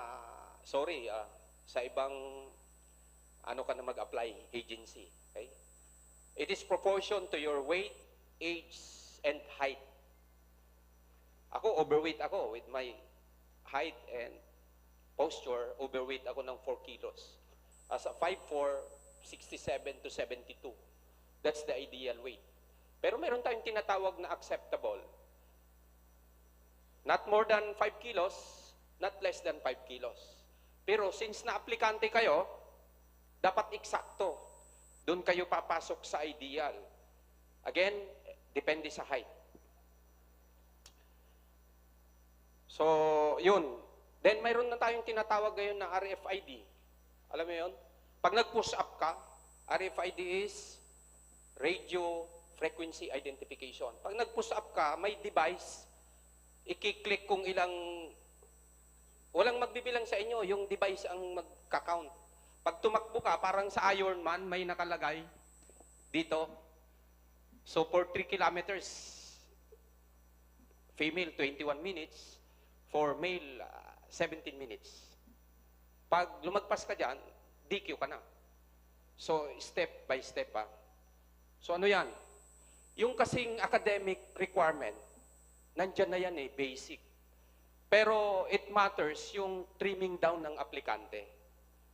[SPEAKER 5] sorry, sa ibang, ano ka na mag-apply, agency. Okay? It is proportion to your weight, age, and height. Ako, overweight ako with my height and posture, overweight ako ng 4 kilos. As a 5'4", 67 to 72. That's the ideal weight. Pero meron tayong tinatawag na acceptable. Not more than 5 kilos, not less than 5 kilos. Pero since na-aplikante kayo, dapat eksakto. Doon kayo papasok sa ideal. Again, depende sa height. So, yun. Then, mayroon na tayong tinatawag ngayon na RFID. Alam mo yun? Pag nag-push up ka, RFID is Radio Frequency Identification. Pag nag-push up ka, may device, i-click kung ilang, walang magbibilang sa inyo, yung device ang magka-count. Pag tumakbo ka, parang sa Iron Man, may nakalagay dito. So, for 3 kilometers, female, 21 minutes. For male, 17 minutes. Pag lumagpas ka dyan, DQ ka na. So, step by step pa. So, ano yan? Yung kasing academic requirement, nandyan na yan basic. Pero it matters yung trimming down ng aplikante.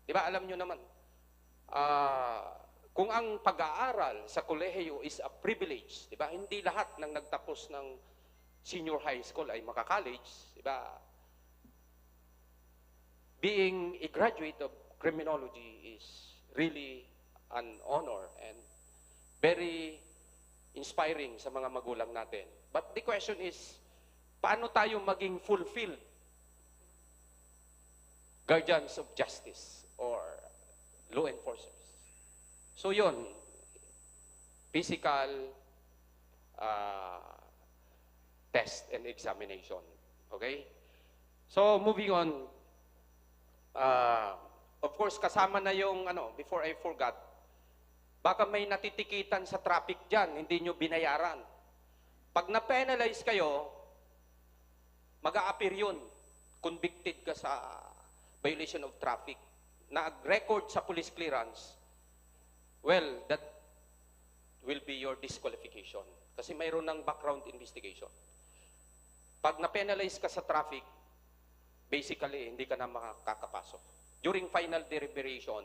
[SPEAKER 5] Di ba, alam nyo naman, kung ang pag-aaral sa kolehiyo is a privilege, di ba, hindi lahat ng nagtapos ng senior high school ay maka-college, di ba? Being a graduate of criminology is really an honor and very inspiring sa mga magulang natin. But the question is, paano tayo maging fulfilled guardians of justice or law enforcers? So yun, physical test and examination. Okay? So moving on, of course, kasama na yung, before I forgot, baka may natitikitan sa traffic dyan, hindi nyo binayaran. Pag na-penalize kayo, mag-a-appear yun. Convicted ka sa violation of traffic. Nag-record sa police clearance, well, that will be your disqualification. Kasi mayroon ng background investigation. Pag na-penalize ka sa traffic, basically, hindi ka na makakapasok. During final deliberation,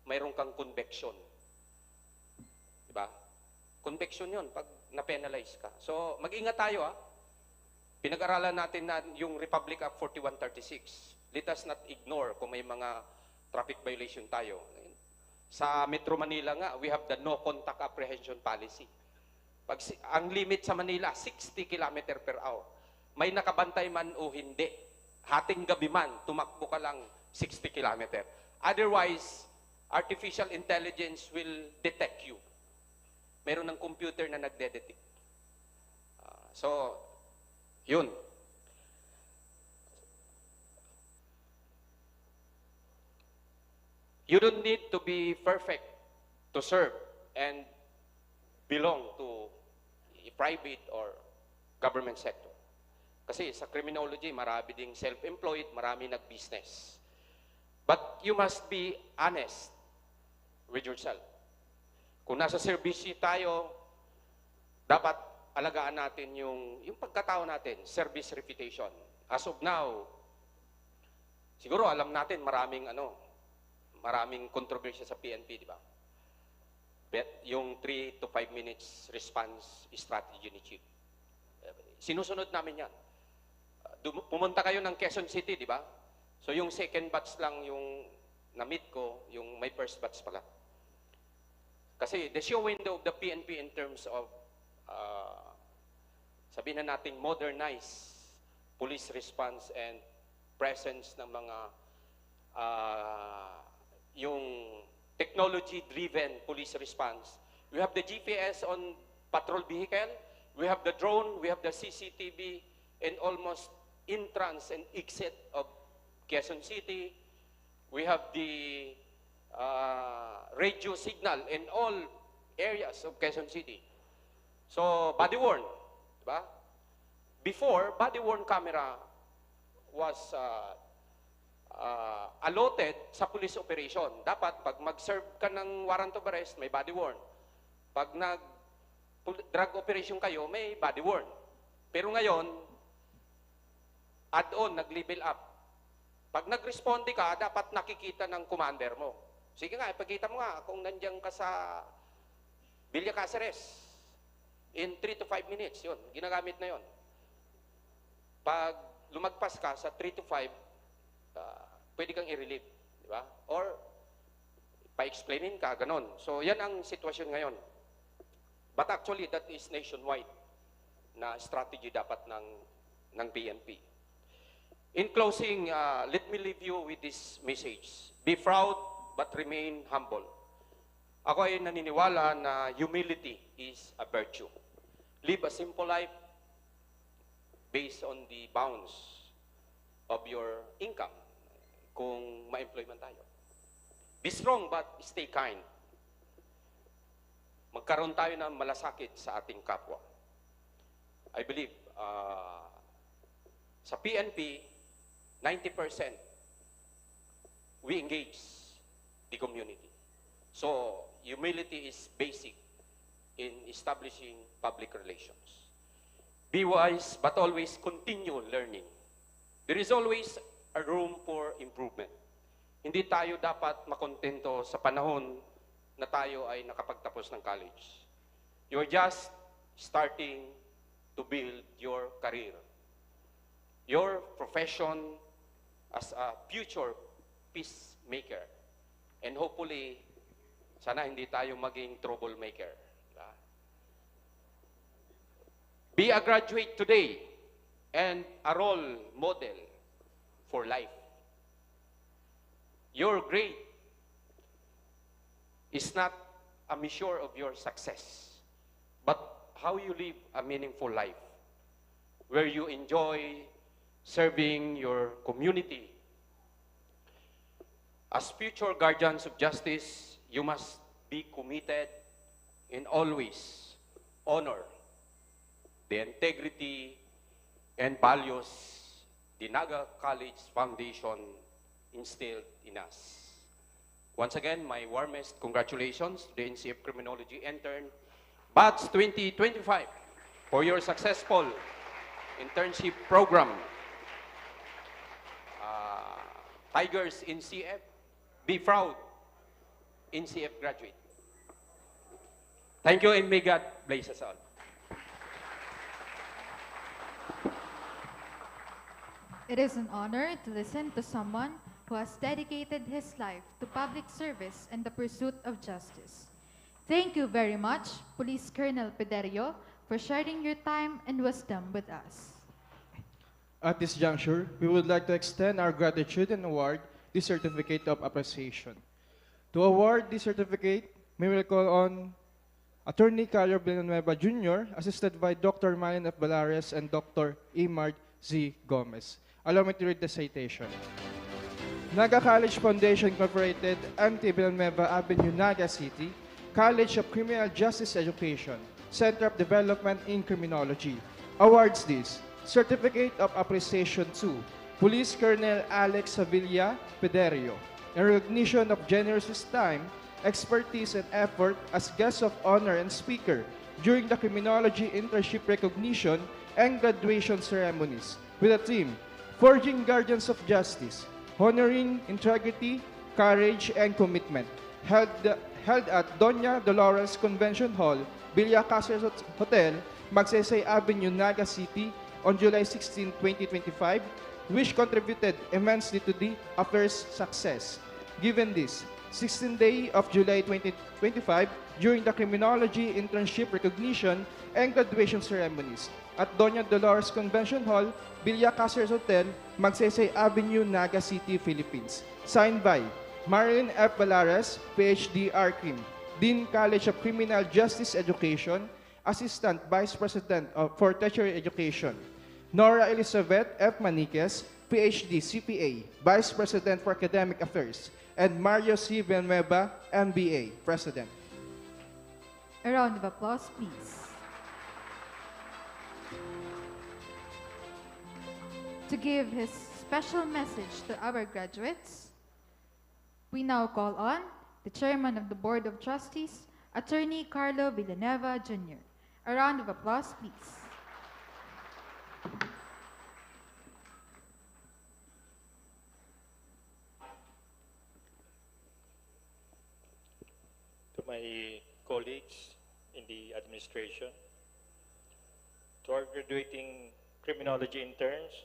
[SPEAKER 5] mayroon kang conviction. Diba? Conviction yun pag na-penalize ka. So, mag-ingat tayo Pinag-aralan natin na yung Republic Act 4136. Let us not ignore kung may mga traffic violation tayo. Sa Metro Manila nga, we have the no contact apprehension policy. Ang limit sa Manila, 60 km per hour. May nakabantay man o hindi, hating gabi man, tumakbo ka lang 60 km. Otherwise, artificial intelligence will detect you. Meron ng computer na nagde-detect. So, yun. You don't need to be perfect to serve and belong to a private or government sector. Kasi sa criminology, marami ding self-employed, marami nag-business. But you must be honest with yourself. Kung nasa service tayo, dapat alagaan natin yung pagkatao natin, service reputation. As of now, siguro alam natin maraming kontrobersya sa PNP, di ba? Yung 3 to 5 minutes response strategy ni Chief. Sinusunod namin yan. Pumunta kayo ng Quezon City, di ba? So yung second batch lang yung na-meet ko, yung may first batch pala. Kasi the show window of the PNP in terms of sabihin na nating modernized police response and presence ng mga yung technology-driven police response. We have the GPS on patrol vehicle, we have the drone, we have the CCTV, and almost entrance and exit of Quezon City. We have the radio signal in all areas of Quezon City. So, body-worn, diba? Before, body-worn camera was allotted sa police operation. Dapat, pag mag-serve ka ng warrant of arrest, may body-worn. Pag nag-drug operation kayo, may body-worn. Pero ngayon, add-on, nag-level up. Pag nag-responde ka, dapat nakikita ng commander mo. Sige nga, ipagkita mo nga kung nandiyan ka sa Villa Caceres. In 3 to 5 minutes, yun. Ginagamit na yun. Pag lumagpas ka sa 3 to 5, pwede kang i-relieve. Di ba? Or, pa-explainin ka, ganon. So, yan ang sitwasyon ngayon. But actually, that is nationwide na strategy dapat ng PNP. In closing, let me leave you with this message. Be proud, but remain humble. Ako ay naniniwala na humility is a virtue. Live a simple life based on the bounds of your income kung ma-employ man tayo. Be strong but stay kind. Magkaroon tayo ng malasakit sa ating kapwa. I believe sa PNP, 90% we engage the community. So, humility is basic in establishing public relations. Be wise, but always continue learning. There is always a room for improvement. Hindi tayo dapat makontento sa panahon na tayo ay nakapagtapos ng college. You're just starting to build your career. Your profession as a future peacemaker. And hopefully, sana hindi tayo maging troublemaker. Be a graduate today and a role model for life. Your grade is not a measure of your success, but how you live a meaningful life, where you enjoy serving your community. As future guardians of justice, you must be committed and always honor the integrity and values the Naga College Foundation instilled in us. Once again, my warmest congratulations to the NCF Criminology Intern, Batch 2025, for your successful internship program. Tigers in CF, be proud NCF graduate. Thank you, and may God bless us all.
[SPEAKER 3] It is an honor to listen to someone who has dedicated his life to public service and the pursuit of justice. Thank you very much, Police Colonel Pederio, for sharing your time and wisdom with us.
[SPEAKER 2] At this juncture, we would like to extend our gratitude and award this certificate of appreciation. To award this certificate, we will call on Attorney Carlo Villanueva Jr., assisted by Dr. Marilyn F. Balares and Dr. Imard Z. Gomez. Allow me to read the citation. Naga College Foundation Incorporated, MT Villanueva Avenue, Naga City, College of Criminal Justice Education, Center of Development in Criminology, awards this Certificate of Appreciation to Police Colonel Alex Sevilla Pederio, in recognition of generous time, expertise, and effort as guest of honor and speaker during the Criminology Internship Recognition and Graduation Ceremonies with a theme, Forging Guardians of Justice, Honoring Integrity, Courage, and Commitment, held at Doña Dolores Convention Hall, Villa Caceres Hotel, Magsaysay Avenue, Naga City, on July 16, 2025, which contributed immensely to the affair's success. Given this 16th day of July 2025, during the Criminology Internship Recognition and Graduation Ceremonies at Doña Dolores Convention Hall, Villa Caceres Hotel, Magsaysay Avenue, Naga City, Philippines. Signed by Marilyn F. Balares, PhD RCrim, Dean College of Criminal Justice Education, Assistant Vice President for Tertiary Education. Nora Elizabeth F. Maniquez, PhD CPA, Vice President for Academic Affairs. And Mario C. Villanueva, MBA, President.
[SPEAKER 3] A round of applause, please. To give his special message to our graduates, we now call on the Chairman of the Board of Trustees, Attorney Carlo Villanueva Jr. A round of applause, please.
[SPEAKER 6] To my colleagues in the administration, to our graduating criminology interns,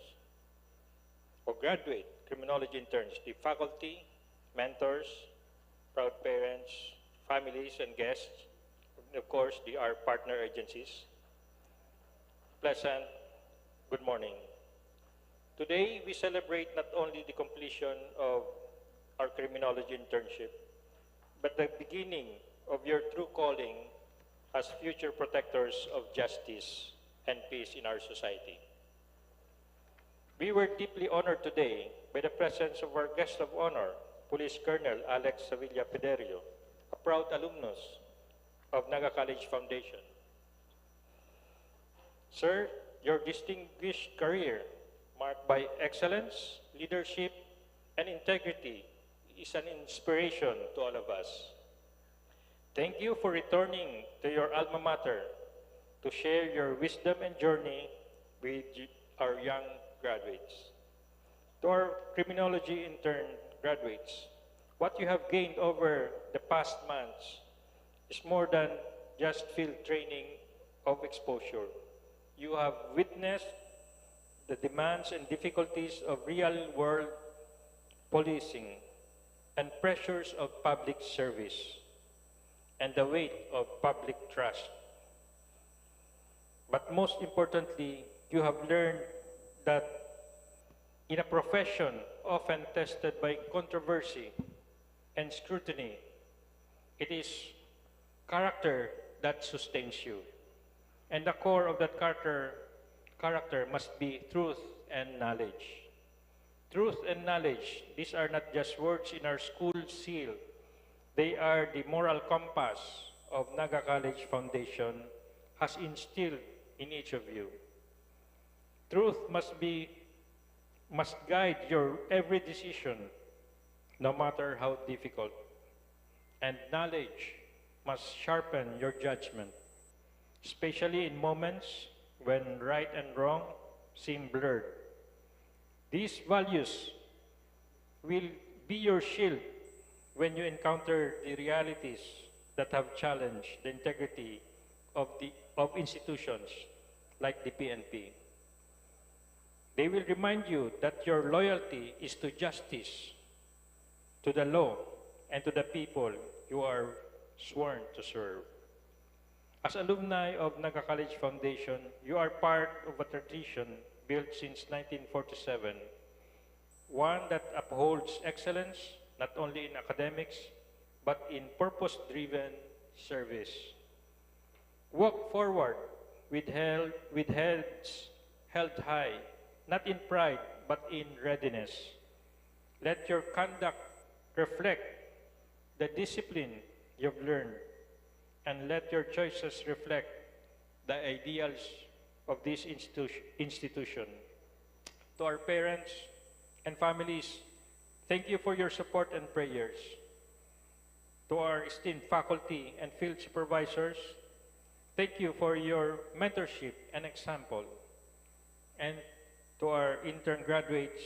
[SPEAKER 6] or graduate criminology interns, the faculty, mentors, proud parents, families and guests, and of course, our partner agencies. Pleasant good morning. Today, we celebrate not only the completion of our criminology internship, but the beginning of your true calling as future protectors of justice and peace in our society. We were deeply honored today by the presence of our guest of honor, Police Colonel Alex Sevilla Pederio, a proud alumnus of Naga College Foundation. Sir, your distinguished career, marked by excellence, leadership, and integrity, is an inspiration to all of us. Thank you for returning to your alma mater to share your wisdom and journey with our young graduates. To our criminology intern graduates, what you have gained over the past months is more than just field training of exposure. You have witnessed the demands and difficulties of real-world policing and pressures of public service and the weight of public trust. But most importantly, you have learned that in a profession often tested by controversy and scrutiny, it is character that sustains you. And the core of that character must be truth and knowledge. Truth and knowledge, these are not just words in our school seal. They are the moral compass of Naga College Foundation has instilled in each of you. Truth must guide your every decision, no matter how difficult. And knowledge must sharpen your judgment, especially in moments when right and wrong seem blurred. These values will be your shield when you encounter the realities that have challenged the integrity of institutions like the PNP. They will remind you that your loyalty is to justice, to the law, and to the people you are sworn to serve. As alumni of Naga College Foundation, you are part of a tradition built since 1947, one that upholds excellence not only in academics, but in purpose-driven service. Walk forward with heads held high, not in pride, but in readiness. Let your conduct reflect the discipline you've learned, and let your choices reflect the ideals of this institution. To our parents and families, thank you for your support and prayers. To our esteemed faculty and field supervisors, thank you for your mentorship and example. And to our intern graduates,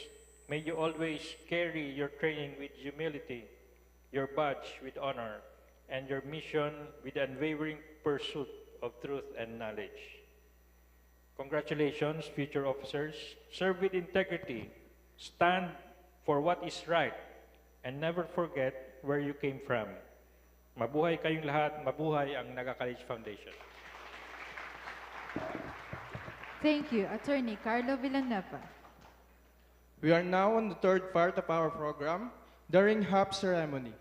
[SPEAKER 6] may you always carry your training with humility, your badge with honor, and your mission with unwavering pursuit of truth and knowledge. Congratulations, future officers. Serve with integrity, stand for what is right, and never forget where you came from. Mabuhay kayong lahat, mabuhay ang Naga College Foundation.
[SPEAKER 3] Thank you, Attorney Carlo Villanueva.
[SPEAKER 2] We are now on the third part of our program, the ring hop ceremony.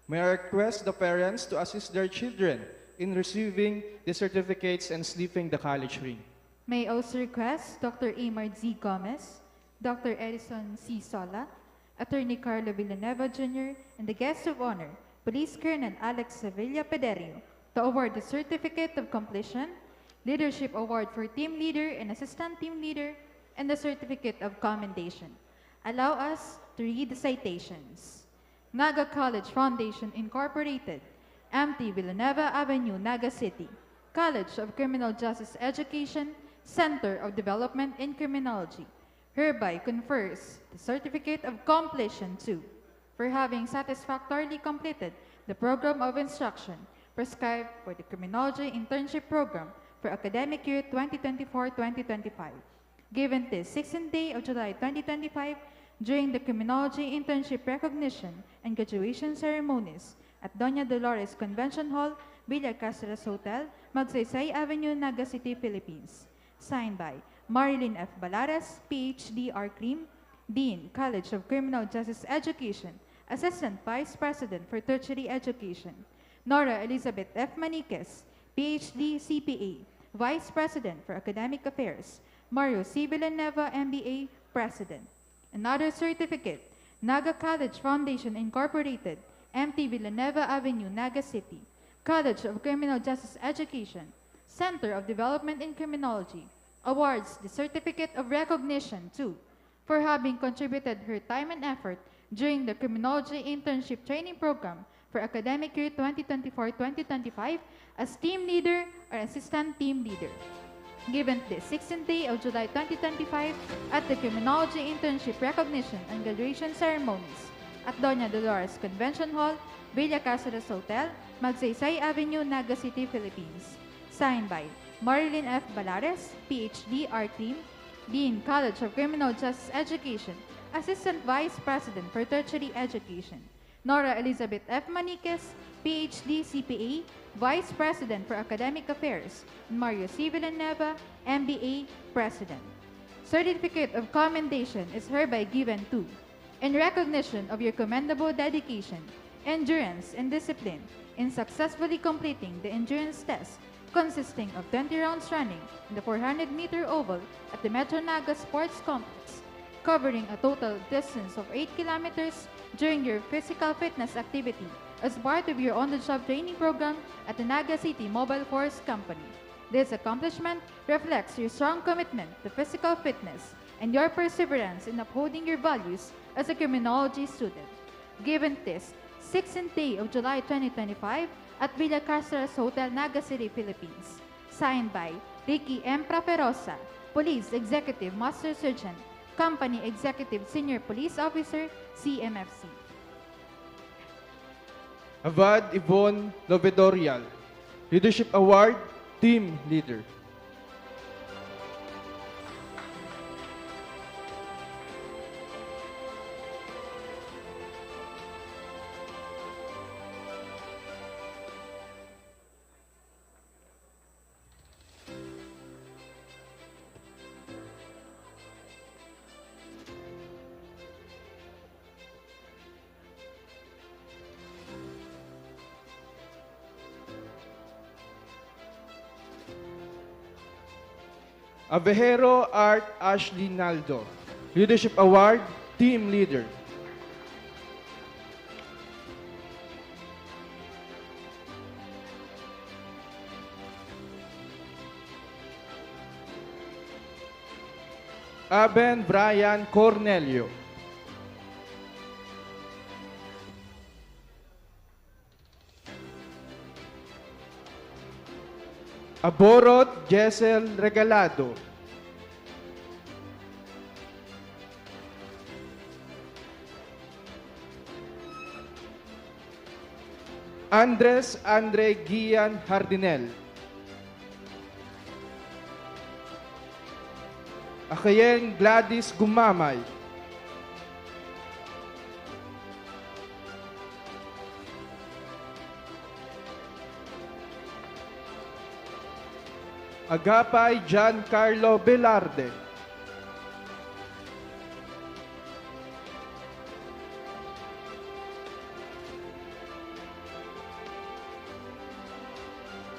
[SPEAKER 2] May I request the parents to assist their children in receiving the certificates and slipping the college ring.
[SPEAKER 3] May I also request Dr. Amar Z. Gomez, Dr. Edison C. Sola, Attorney Carlo Villanueva Jr., and the guest of honor, Police Colonel Alex Sevilla Pederio, to award the Certificate of Completion, Leadership Award for Team Leader and Assistant Team Leader, and the Certificate of Commendation. Allow us to read the citations. Naga College Foundation Incorporated, MT Villanueva Avenue, Naga City, College of Criminal Justice Education, Center of Development in Criminology, hereby confers the Certificate of Completion to, for having satisfactorily completed the program of instruction prescribed for the Criminology Internship Program for academic year 2024-2025, given this 16th day of July 2025 during the Criminology Internship Recognition and Graduation Ceremonies at Doña Dolores Convention Hall, Villa Castras Hotel, Magsaysay Avenue, Naga City, Philippines. Signed by Marilyn F. Balares, PhD, R.Crim, Dean, College of Criminal Justice Education, Assistant Vice President for Tertiary Education. Nora Elizabeth F. Maniquez, PhD, CPA, Vice President for Academic Affairs. Mario C. Villanueva, MBA, President. Another certificate, Naga College Foundation Incorporated, MT Villanueva Avenue, Naga City, College of Criminal Justice Education, Center of Development in Criminology, awards the Certificate of Recognition to, for having contributed her time and effort during the Criminology Internship Training Program for academic year 2024-2025 as team leader or assistant team leader. Given the 16th day of July 2025 at the Criminology Internship Recognition and Graduation Ceremonies at Doña Dolores Convention Hall, Villa Cáceres Hotel, Magsaysay Avenue, Naga City, Philippines. Signed by Marilyn F. Balares, PhD, Art Team, Dean, College of Criminal Justice Education, Assistant Vice President for Tertiary Education. Nora Elizabeth F. Maniquez, PhD, CPA, Vice President for Academic Affairs, and Mario C. Villanueva, MBA, President. Certificate of Commendation is hereby given to, in recognition of your commendable dedication, endurance, and discipline in successfully completing the endurance test consisting of 20 rounds running in the 400-meter oval at the Metro Naga Sports Complex, covering a total distance of 8 kilometers during your physical fitness activity as part of your on-the-job training program at the Naga City Mobile Force Company. This accomplishment reflects your strong commitment to physical fitness and your perseverance in upholding your values as a criminology student. Given this 16th day of July 2025 at Villa Cáceres Hotel, Naga City, Philippines. Signed by Ricky M. Praferosa, Police Executive Master Sergeant, Company Executive Senior Police Officer, CMFC.
[SPEAKER 2] Avad Yvonne Lovedorial, Leadership Award, Team Leader. Avejero Art Ashley Naldo, Leadership Award, Team Leader. Aben Brian Cornelio. Aborot Jessel Regalado. Andres Andre Gian Hardinel. Akayen Gladys Gumamay. Agapay Giancarlo Velarde.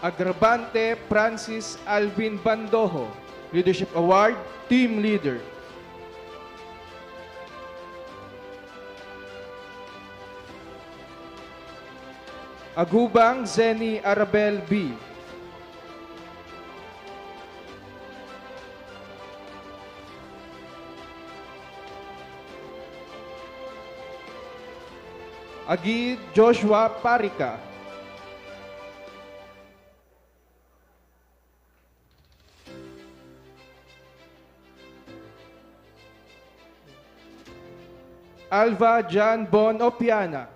[SPEAKER 2] Agravante Francis Alvin Bandojo, Leadership Award, Team Leader. Agubang Zeni Arabel B. Agid Joshua Parika. Alva John Bon Opiana.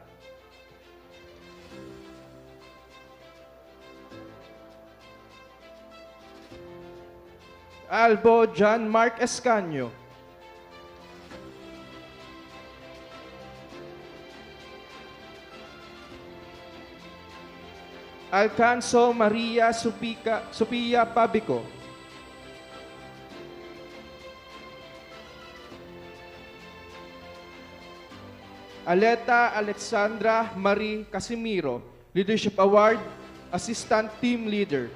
[SPEAKER 2] Albo John Mark Escanio. Alcanzo Maria Sofia Pabico. Aleta Alexandra Marie Casimiro, Leadership Award, Assistant Team Leader.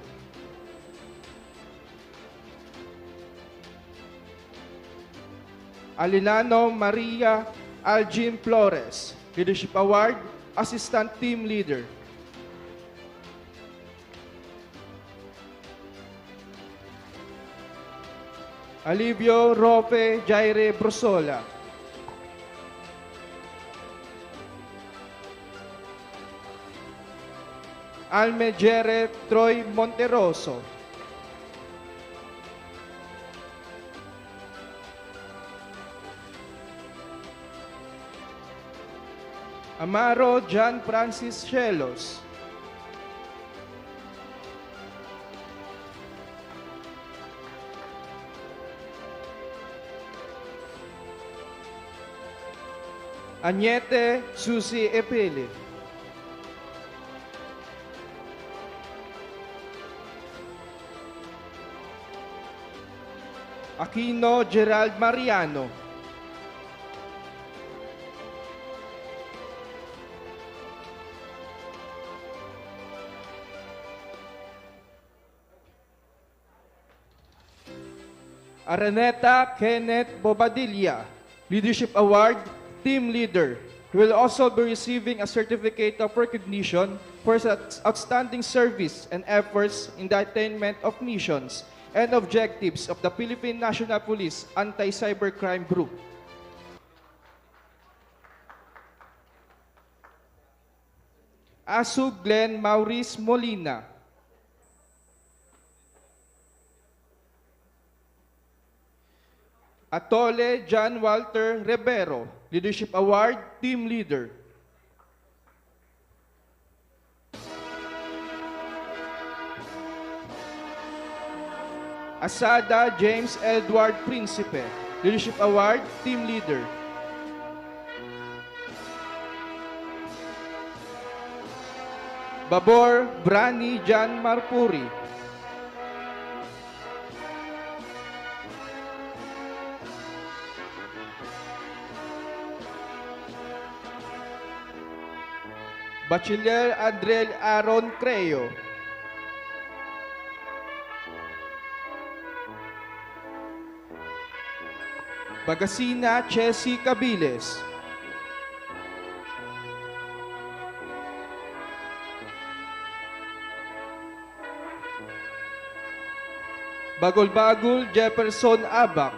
[SPEAKER 2] Alilano Maria Algin Flores, Leadership Award, Assistant Team Leader. Alivio Rope Jaire Brosola. Almejere Troy Monteroso. Amaro John Francis Chelos. Añete Susie Epili. Aquino Gerald Mariano. Araneta Kenneth Bobadilla, Leadership Award, Team Leader. He will also be receiving a certificate of recognition for his outstanding service and efforts in the attainment of missions and objectives of the Philippine National Police Anti-Cybercrime Group. Asu Glenn Maurice Molina. Atole John Walter Rivero, Leadership Award, Team Leader. Asada James Edward Principe, Leadership Award, Team Leader. Babor Brani Jan Marpuri. Bachiller Adriel Aaron Creo. Bagasina Chessy Cabiles. Bagol-Bagol Jefferson Abak.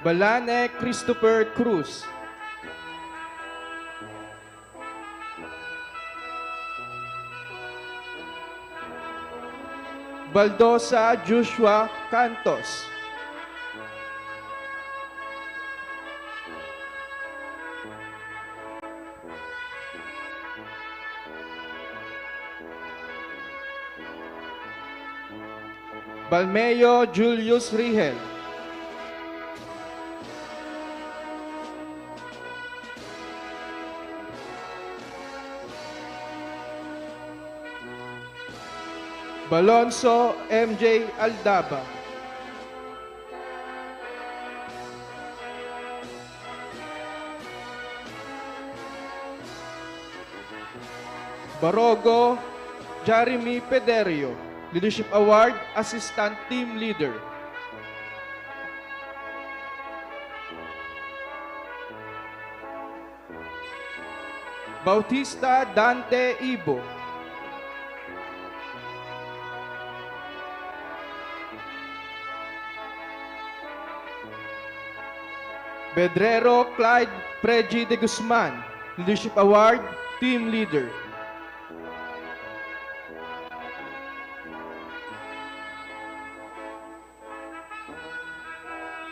[SPEAKER 2] Balane Christopher Cruz. Baldosa Joshua Cantos. Balmeo Julius Rigel. Balonso MJ Aldaba. Barogo Jeremy Pederio, Leadership Award, Assistant Team Leader. Bautista Dante Ibo. Bedrero Clyde Pregi de Guzman, Leadership Award, Team Leader.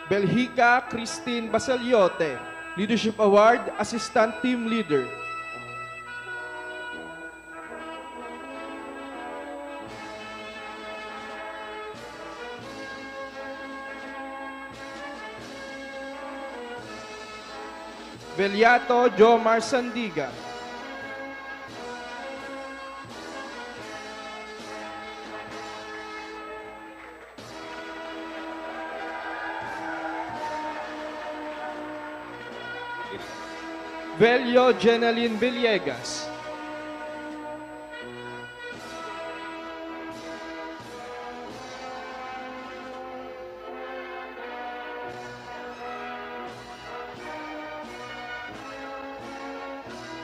[SPEAKER 2] Belhica Christine Basaliote, Leadership Award, Assistant Team Leader. Beliato Jomar Sandiga. Velio Jeneline Villegas.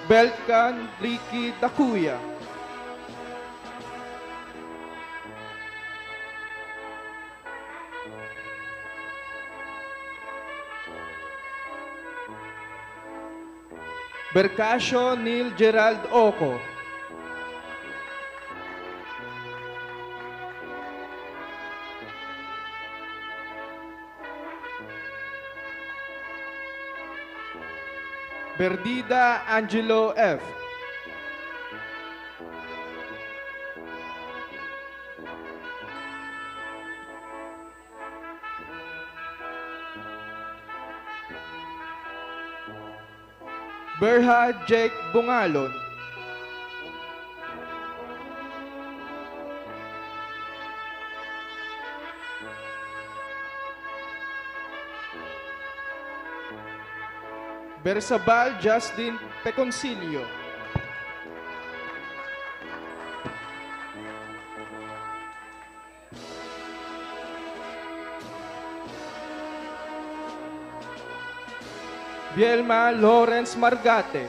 [SPEAKER 2] Belkan Ricky Dakuya. Bercasio Neil Gerald Oco. Berdida Angelo F. Berhad Jake Bungalon. Bersabal Justin Peconcilio. Vielma Lawrence Margate.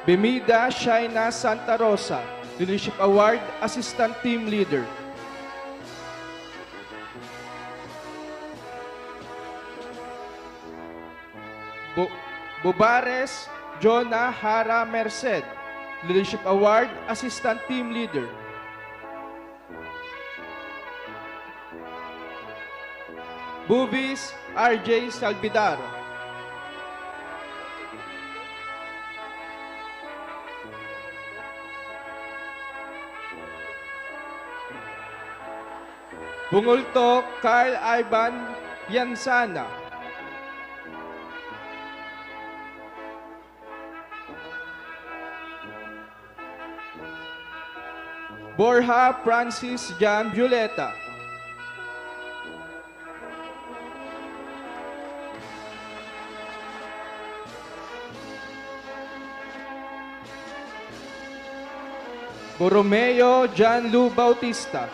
[SPEAKER 2] Bemida Shaina Santa Rosa, Leadership Award Assistant Team Leader. Bubares Jonah Hara Merced, Leadership Award Assistant Team Leader. Bubis RJ Salvidaro. Bungulto Carl Ivan Yansana. Borja Francis Jan Violeta. Borromeo Janlu Bautista.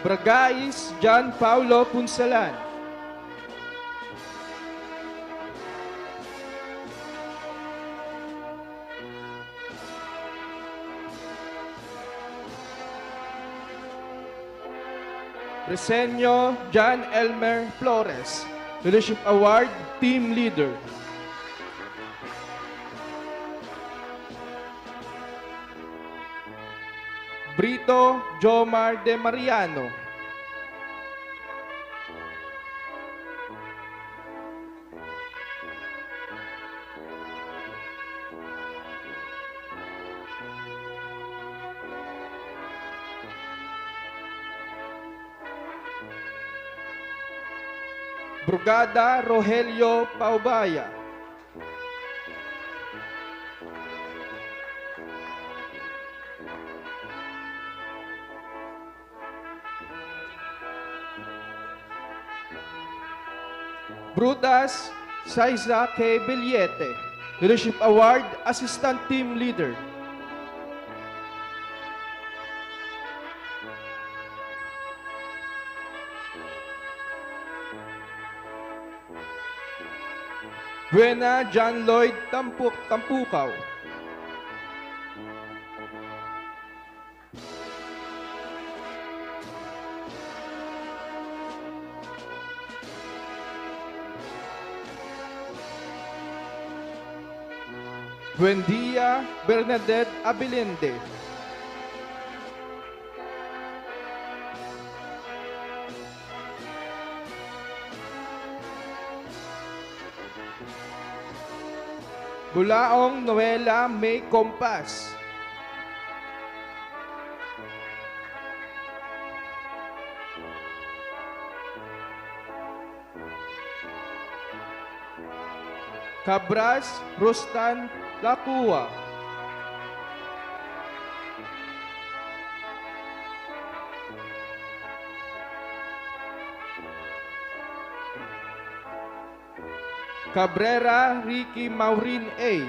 [SPEAKER 2] Bragais John Paulo Punsalan. Resenyo John Elmer Flores, Leadership Award Team Leader. Brito Jomar De Mariano. Brigada Rogelio Paubaya. Brutas Saiza K. Billete, Leadership Award Assistant Team Leader. Buena John Lloyd Tampukaw. Buendia Bernadette Abiliende. Bulaong Noela May Compas. Cabras Rustan Lapua. Cabrera Ricky Maurin A.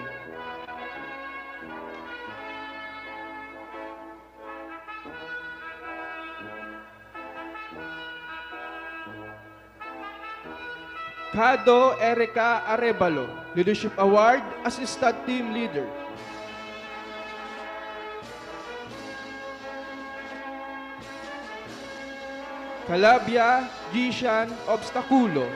[SPEAKER 2] Cado Erica Arevalo, Leadership Award, Assistant Team Leader. Calabia Gishan Obstaculo.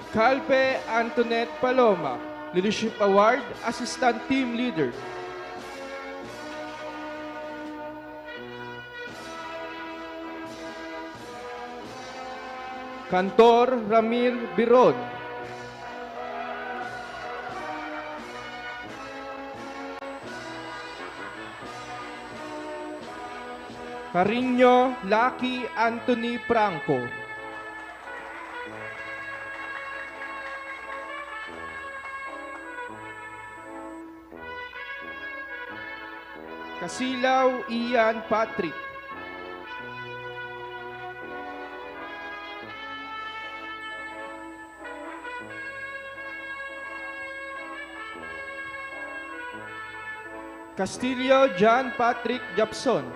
[SPEAKER 2] Calpe Antoinette Paloma, Leadership Award, Assistant Team Leader. Cantor Ramir Biron. Carino Lucky Anthony Franco. Kasilaw Ian Patrick. Castillo John Patrick Japson.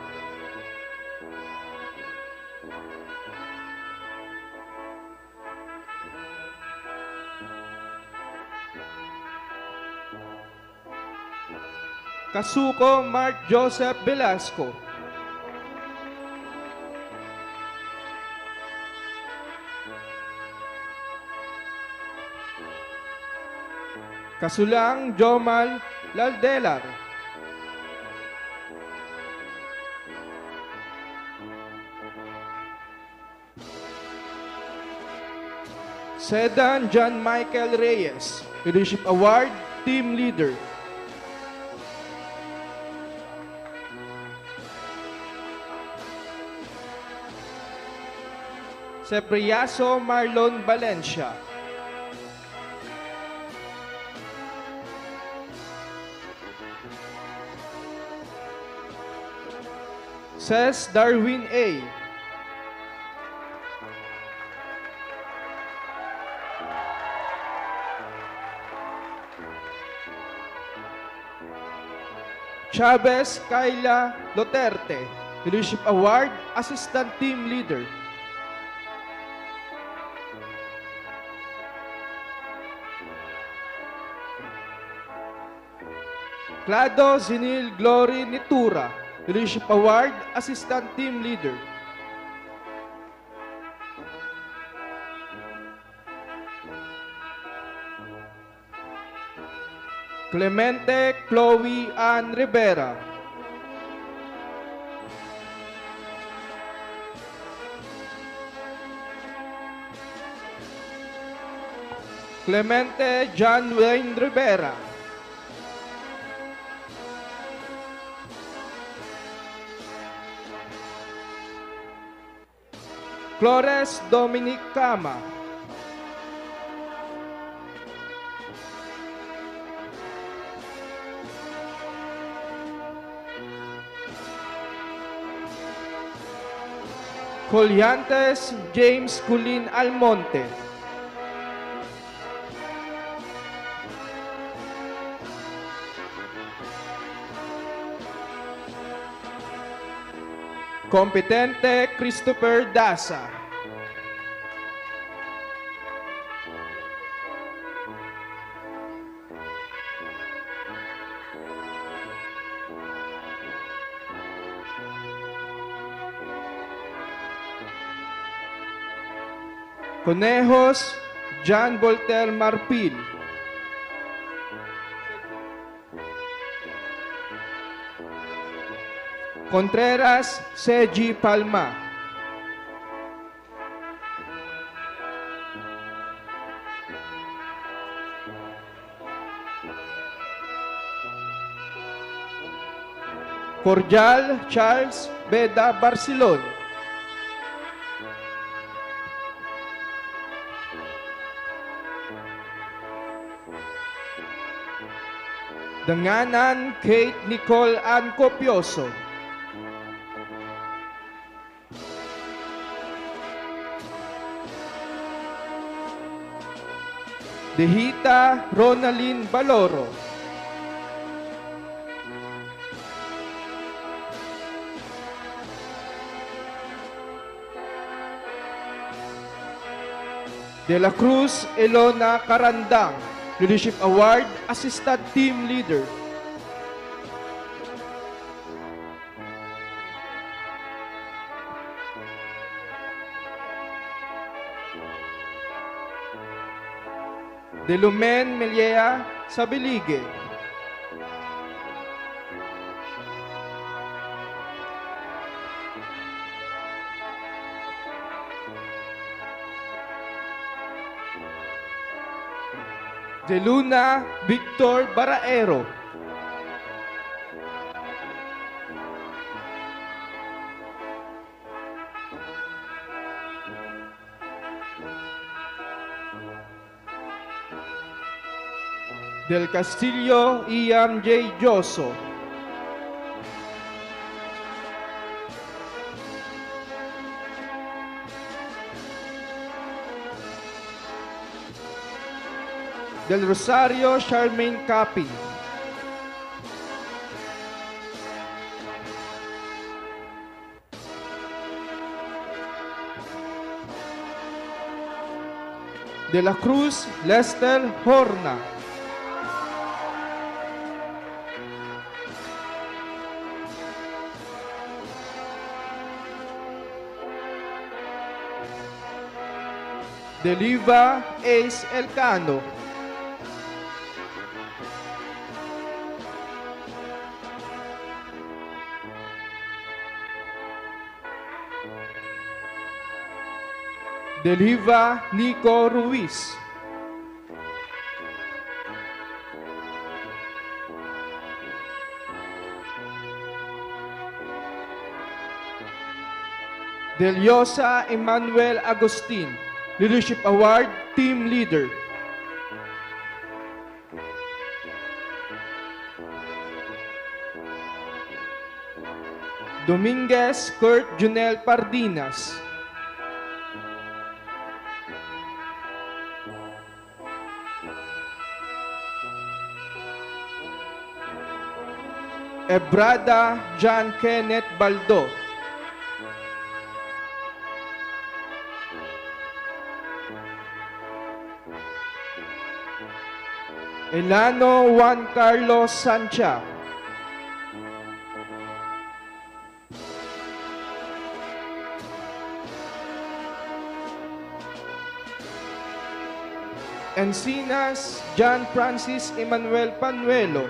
[SPEAKER 2] Kasuko Mark Joseph Velasco. Kasulang Jomal Laldelar. Sedan John Michael Reyes, Leadership Award, Team Leader. Sepriaso Marlon Valencia. Ses Darwin A. Chavez Kayla Duterte, Leadership Award, Assistant Team Leader. Clado Zinil Glory Nitura, Leadership Award, Assistant Team Leader. Clemente Chloe Ann Rivera. Clemente John Wayne Rivera. Flores Dominic Cama. Colliantes James Culin Almonte. Competente Christopher Dasa. Conejos John Voltaire Marpil. Contreras Seji Palma. Cordial Charles Beda Barcelon. Danganan Kate Nicole Ann Copioso. Dehita Ronalyn Baloro. De La Cruz Elona Carandang, Leadership Award, Assistant Team Leader. De Lumen Melea Sabilige. De Luna Victor Baraero. Del Castillo Iam J. Joso. Del Rosario Charmaine Capi. De La Cruz Lester Horna. De Liva Ace Elcano. De Liva Nico Ruiz. Del Llosa Emmanuel Agustin, Leadership Award, Team Leader. Dominguez Kurt Junel Pardinas. Ebrada John Kenneth Baldo. Elano Juan Carlos Sancha. Encinas John Francis Emmanuel Panuelo.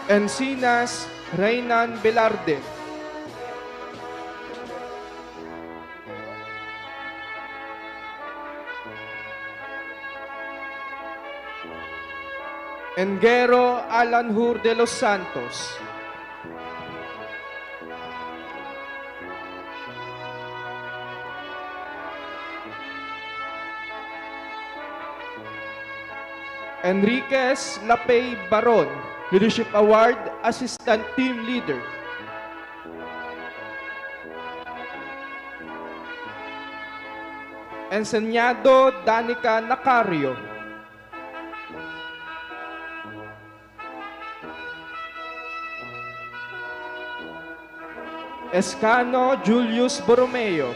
[SPEAKER 2] Encinas Reynan Velarde. Engero Alanhur de los Santos. Enriquez Lapay Baron, Leadership Award, Assistant Team Leader. Enseñado Danica Nacario. Escano Julius Borromeo.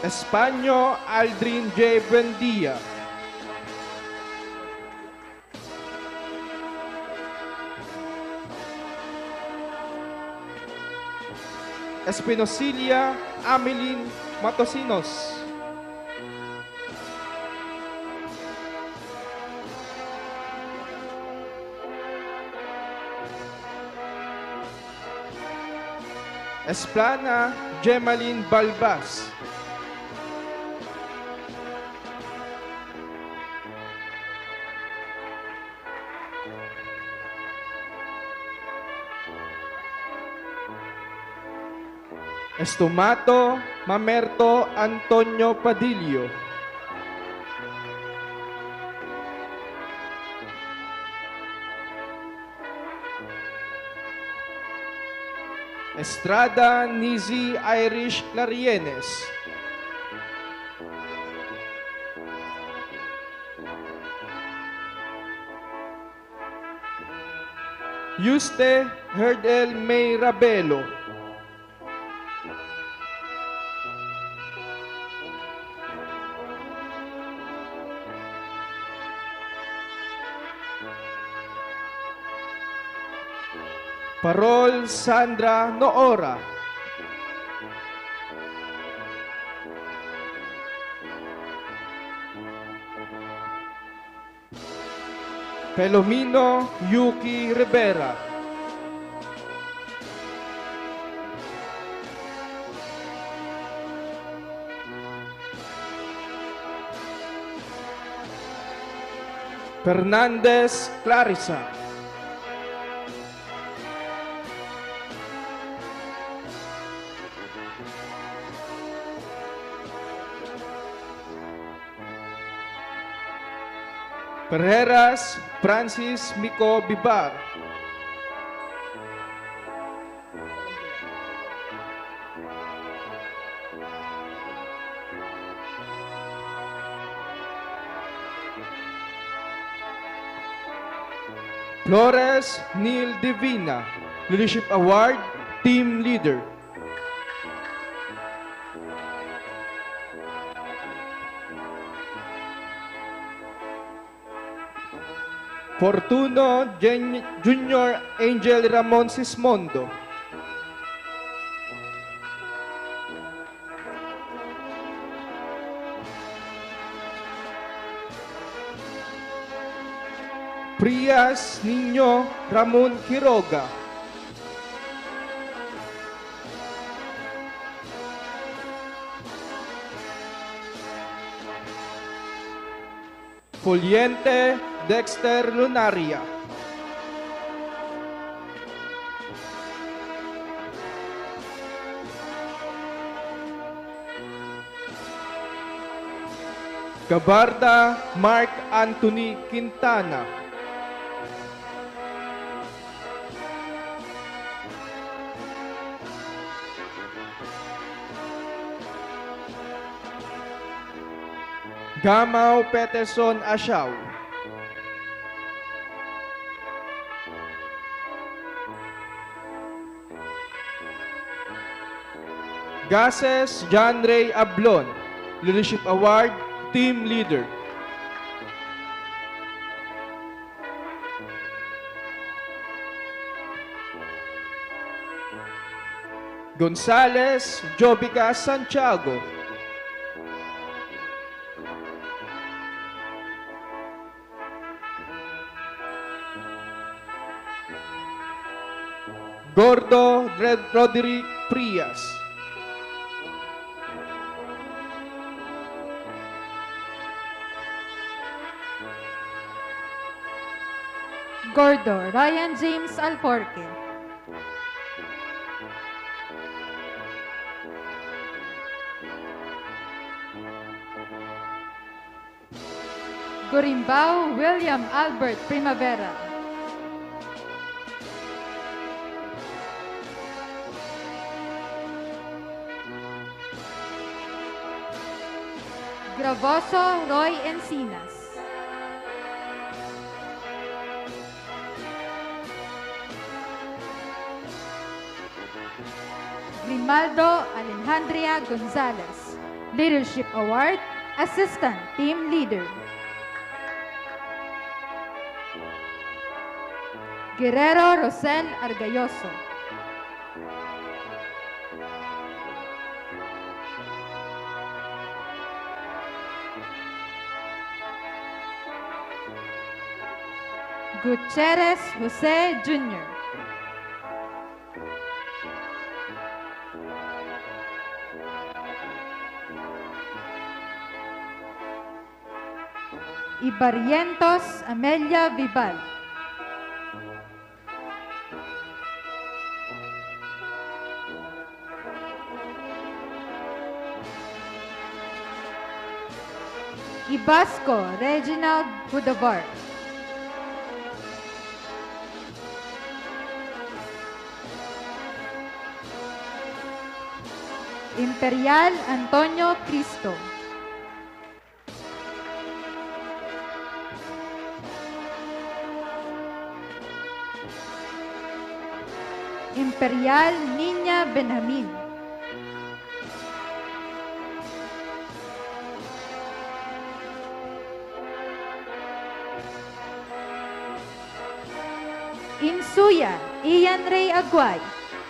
[SPEAKER 2] Españo Aldrin J. Buendia. Espinosilia Ameline Matosinos. Esplana Gemaline Balbas. Estomato Mamerto Antonio Padillo. Estrada Nizi Irish Clarienes. Yuste Herdel May Rabelo. Parol Sandra Noora. Pelomino Yuki Rivera. Fernandez Clarissa. Perheras Francis Mico Bibar. Flores Neil Divina, Leadership Award, Team Leader. Fortuno Junior Angel Ramon Sismondo. Prias Niño Ramon Quiroga. Fuliente Dexter Lunaria. Gabarda Mark Anthony Quintana. Gamau Peterson Ashaw. Gases John Ray Ablon, Leadership Award, Team Leader. Gonzales Jobica Santiago. Gordo Roderick Prias.
[SPEAKER 3] Gordo Ryan James Alforque. Gurimbao William Albert Primavera. Gravoso Roy Encinas. Grimaldo Alejandria Gonzalez, Leadership Award, Assistant Team Leader. Guerrero Rosel Argayoso. Gutierrez Jose Jr. Ibarrientos Amelia Vival. Ibasco Reginald Hudavar. Imperial Antonio Cristo. Imperial Niña Benjamin. Insuya Ian Ray Aguay,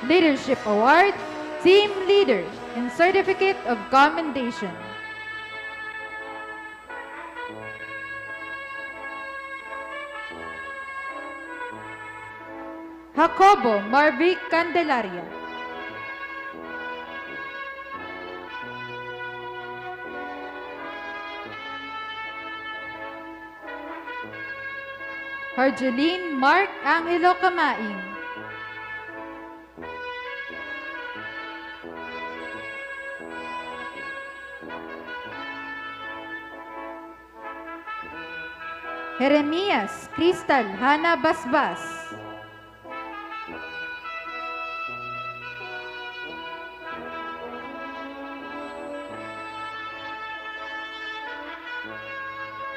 [SPEAKER 3] Leadership Award, Team Leader, and Certificate of Commendation. Jacobo Marvic Candelaria. Harjeline Mark Angelo Camaing. Jeremias Crystal Hana Basbas.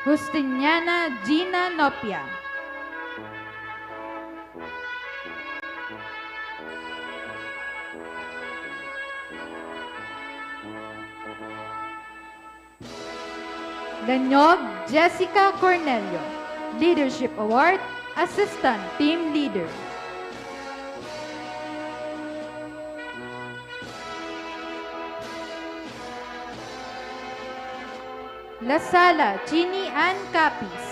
[SPEAKER 3] Justiniana Gina Nopia. Ganyog Jessica Cornelio, Leadership Award, Assistant Team Leader. La Sala Chini Ann Capis.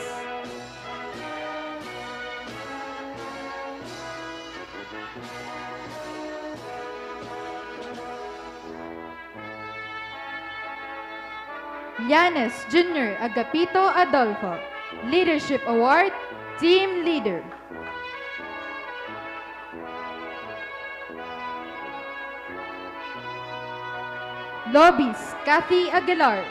[SPEAKER 3] Llanes Jr. Agapito Adolfo, Leadership Award, Team Leader. Lobis Kathy Aguilar.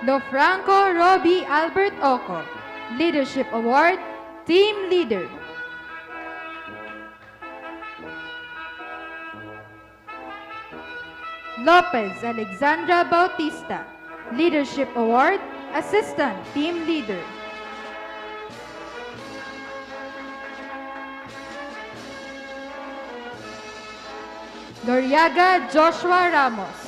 [SPEAKER 3] Lofranco Robbie Albert Oco, Leadership Award, Team Leader. Lopez Alexandra Bautista, Leadership Award, Assistant Team Leader. Loriaga Joshua Ramos.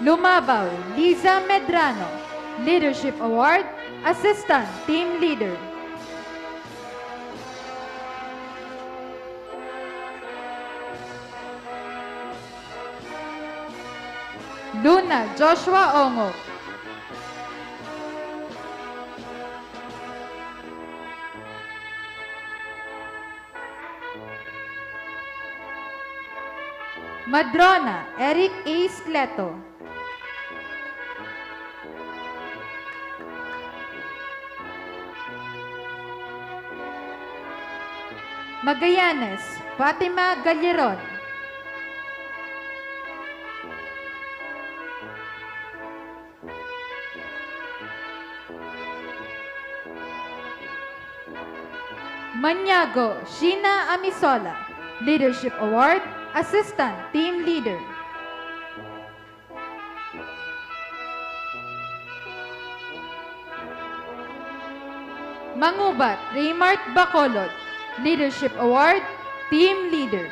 [SPEAKER 3] Lumabaw Liza Medrano, Leadership Award, Assistant Team Leader. Luna Joshua Ongo. Madrona Eric A. Scleto. Magallanes Fatima Galleron. Maniago Sheena Amisola, Leadership Award, Assistant Team Leader. Mangubat Raymart Bacolod, Leadership Award, Team Leader.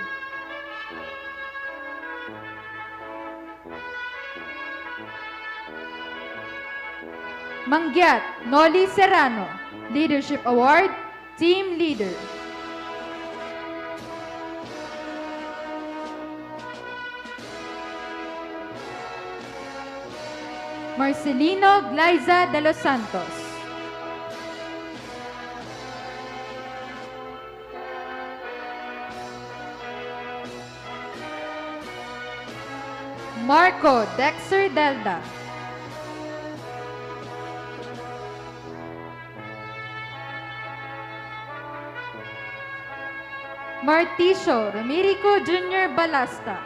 [SPEAKER 3] Mangyat Noli Serrano, Leadership Award, Team Leader. Marcelino Glyza de los Santos. Marco Dexter Delda. Marticio Ramirico Jr. Balasta.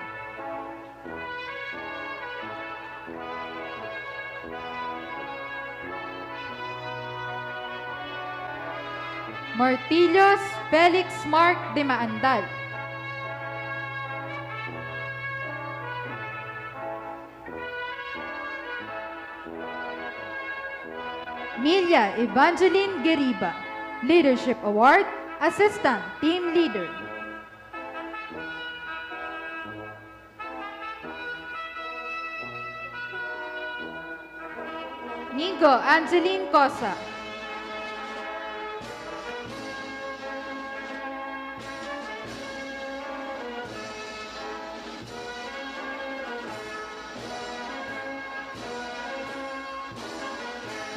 [SPEAKER 3] Martilios Felix Mark de Maandal. Milia Evangeline Geriba, Leadership Award, Assistant Team Leader. Nigo Angeline Cosa.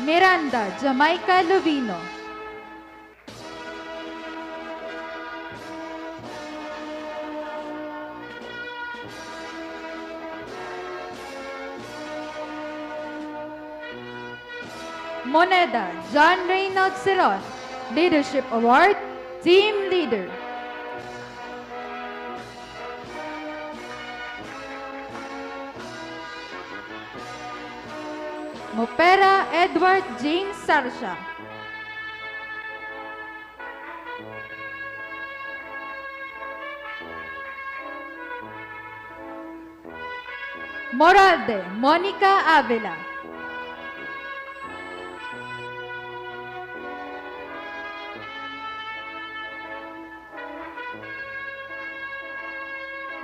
[SPEAKER 3] Miranda Jamaica Lovino. Moneda John Reynolds Ceron, Leadership Award, Team Leader. Mopera Edward James Sarsha. Moralde Monica Avila.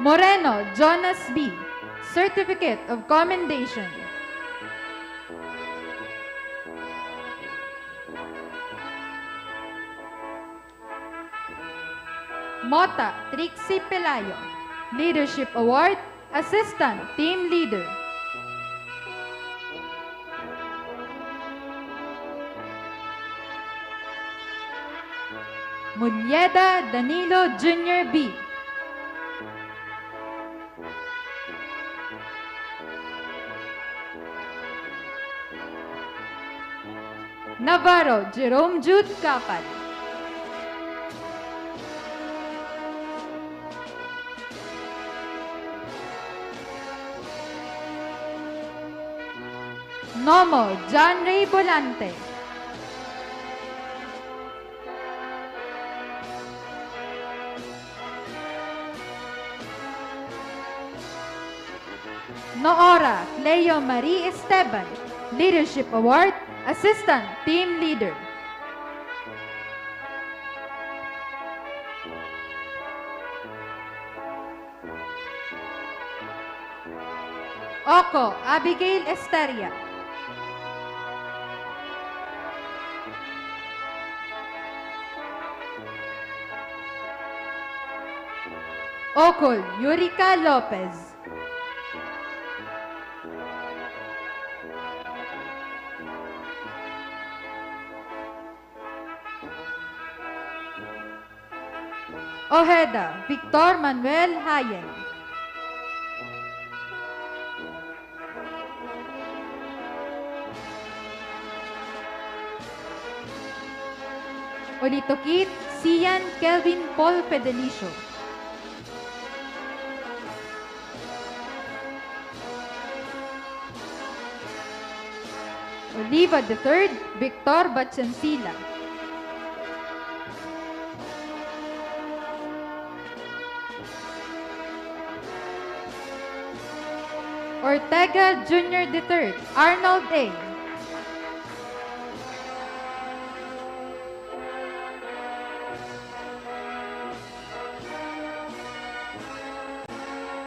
[SPEAKER 3] Moreno Jonas B., Certificate of Commendation. Mota Trixie Pelayo, Leadership Award, Assistant Team Leader. Mulyeda Danilo Jr. B., Navarro Jerome Jude Capal. Nomo John Ray Bolante. Noora Leo Marie Esteban, Leadership Award, Assistant Team Leader. Oko Abigail Esteria. Okol Yurika Lopez. Ojeda Victor Manuel Hayen. Olitokit Sian Kelvin Paul Fedelicio. Oliva III Victor Batchansila. Ortega Jr. III Arnold A.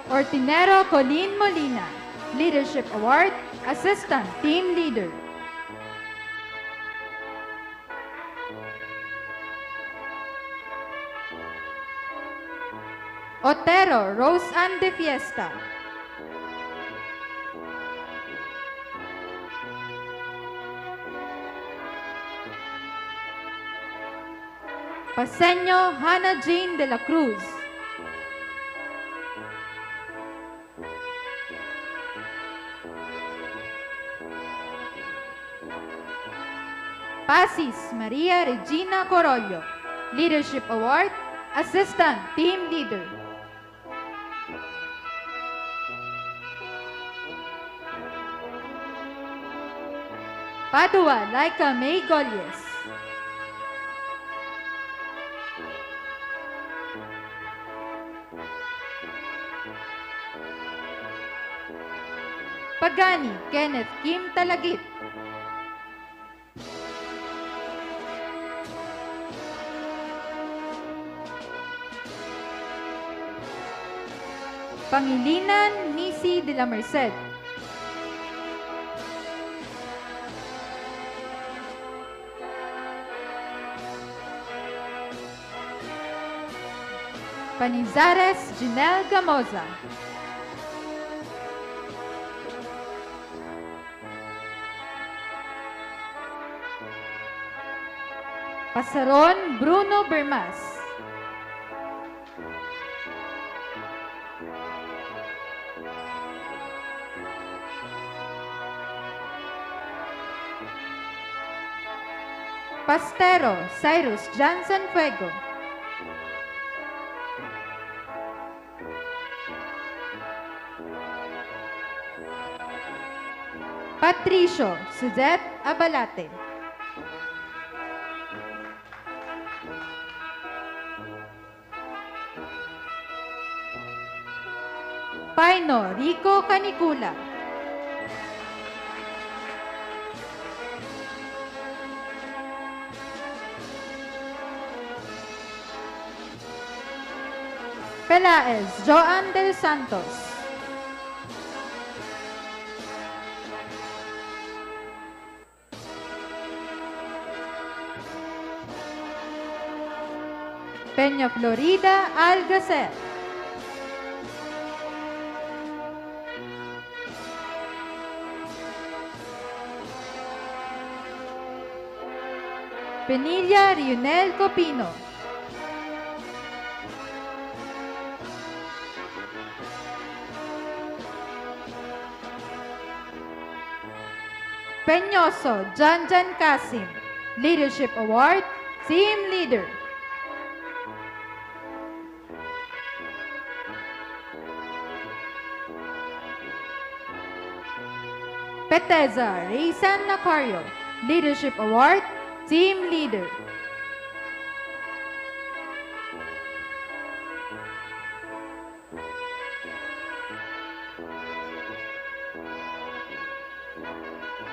[SPEAKER 3] Ortinero Colleen Molina, Leadership Award, Assistant Team Leader. Otero Rose Ann de Fiesta. Paseño Hannah Jane de la Cruz. Pasis Maria Regina Corollo, Leadership Award, Assistant Team Leader. Padua Laika May Golies. Pagani Kenneth Kim Talagit. Pangilinan Nisi de la Merced. Panizares Janelle Gamoza. Pasaron Bruno Bermas. Pastero Cyrus Johnson Fuego. Patricio Suzette Abalate. Paino Rico Canicula. Pelaez Joan del Santos. Peña Florida Algacer. Penilla Rionel Copino. Peñoso Janjan Kasim. Leadership Award, Team Leader. Peteza Raysan Nacario. Leadership Award, Team Leader.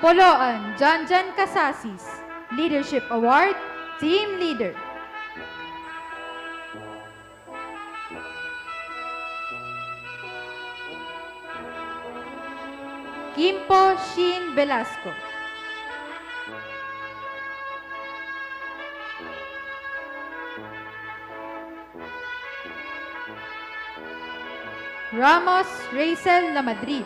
[SPEAKER 3] Poloan Janjan Casasis. Leadership Award, Team Leader. Kimpo Shin Velasco. Ramos Racel Lamadrid.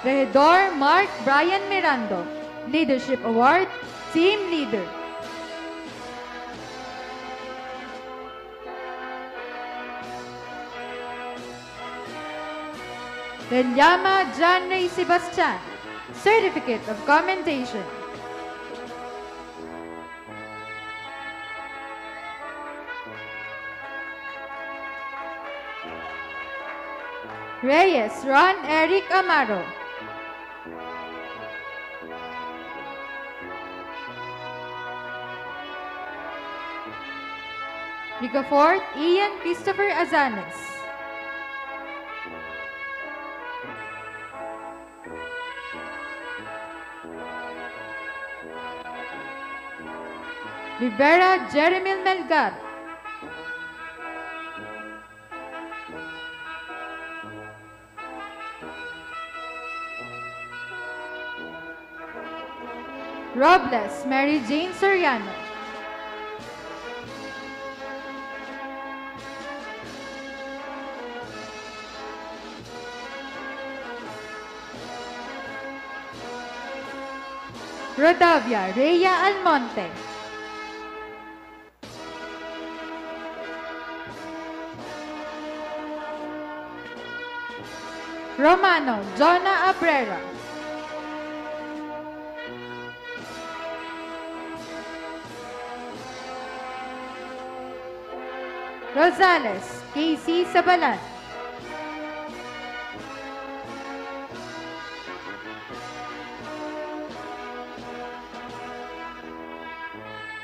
[SPEAKER 3] Regidor Mark Brian Mirando. Leadership Award, Team Leader. Renyama John Ray Sebastian. Certificate of Commendation. Reyes Ron Eric Amaro. Ricafort Ian Christopher Azanes. Rivera Jeremy Melgar. Robles Mary Jane Soriano. Rodavia Rhea Almonte. Romano Jonah Abrera. Rosales Casey Sabalan.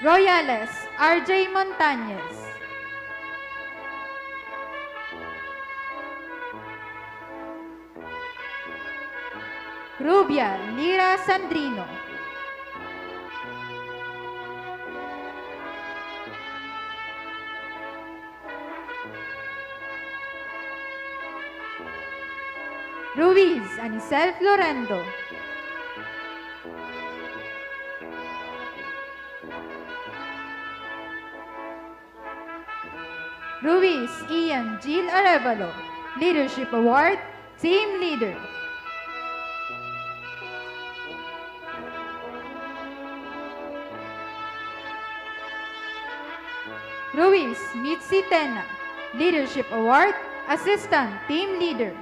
[SPEAKER 3] Royales RJ Montañez. Rubia Lira Sandrino. Ruiz Anicel Florendo. Ruiz Ian Jill Arevalo. Leadership Award, Team Leader. Ruiz Mitzi Tena. Leadership Award, Assistant Team Leader.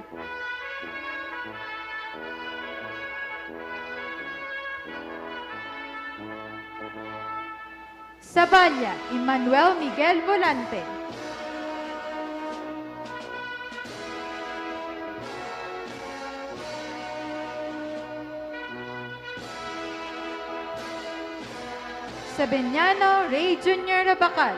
[SPEAKER 3] Sabanya Emmanuel Miguel Volante. Sabeñano Ray Jr. Rabacal.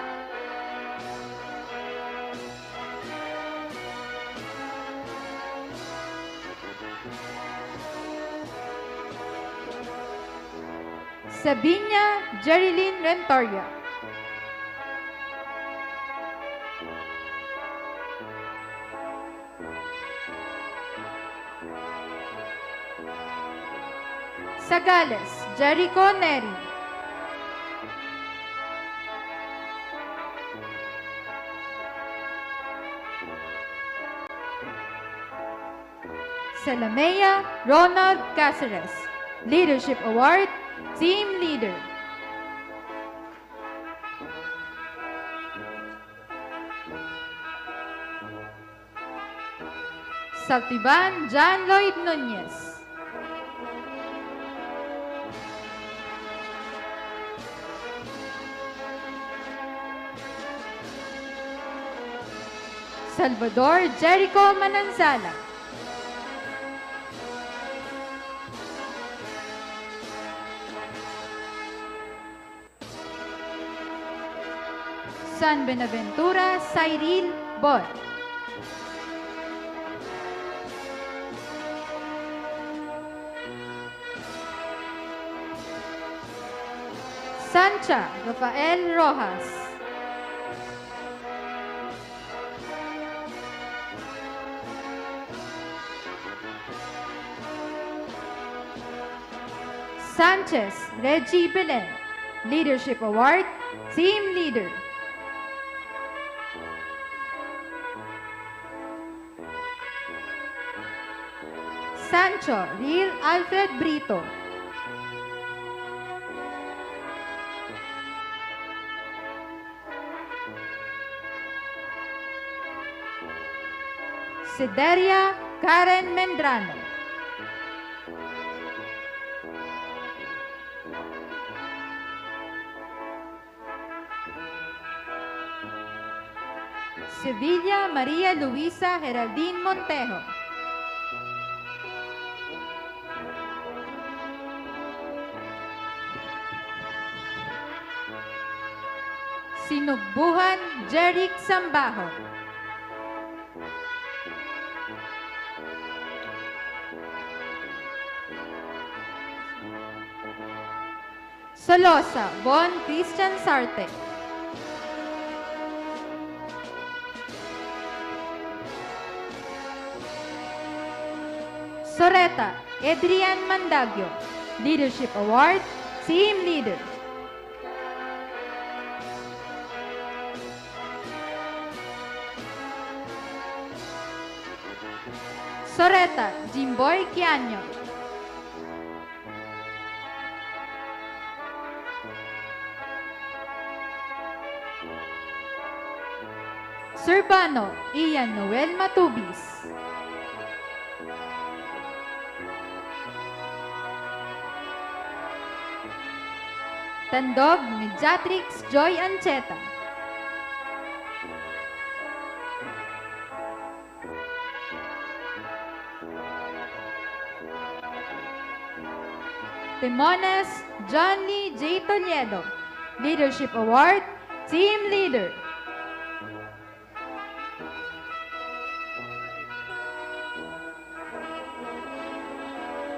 [SPEAKER 3] Sabinya Jerilyn Rentoria. Sagales Jericho Neri. Salamea Ronald Caceres. Leadership Award, Team Leader. Saltiban John Lloyd Nunez. Salvador Jericho Mananzala. San Benaventura Cyril Bot. Sancha Rafael Rojas. Sanchez Reggie Belen. Leadership Award, Team Leader. Sancho Real Alfred Brito. Sideria Karen Mendrano. Sevilla María Luisa Geraldine Montejo. Sinugbuhan Jeric Sambajo. Solosa Von Christian Sarte. Soreta Adrian Mandagio. Leadership Award, Team Leader. Soreta Jimboy Quiaño. Surbano Ian Noel Matubis. Tandog, Mediatrix Joy Ancheta. Timones, John Lee J. Toledo. Leadership Award, Team Leader.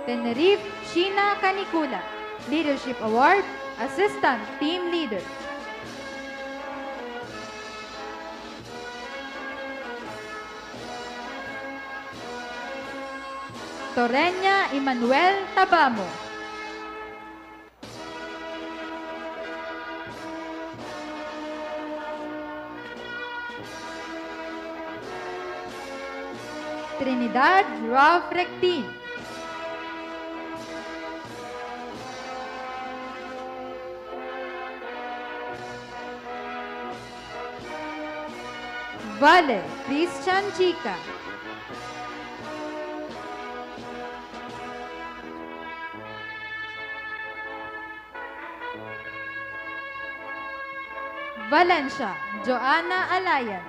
[SPEAKER 3] Tenerife, Sheena Canicula. Leadership Award, Assistant Team Leader. Torreña Emmanuel Tabamo. Trinidad Ralph Rectin. Vale Christian Chica. Valencia Joanna Alayan.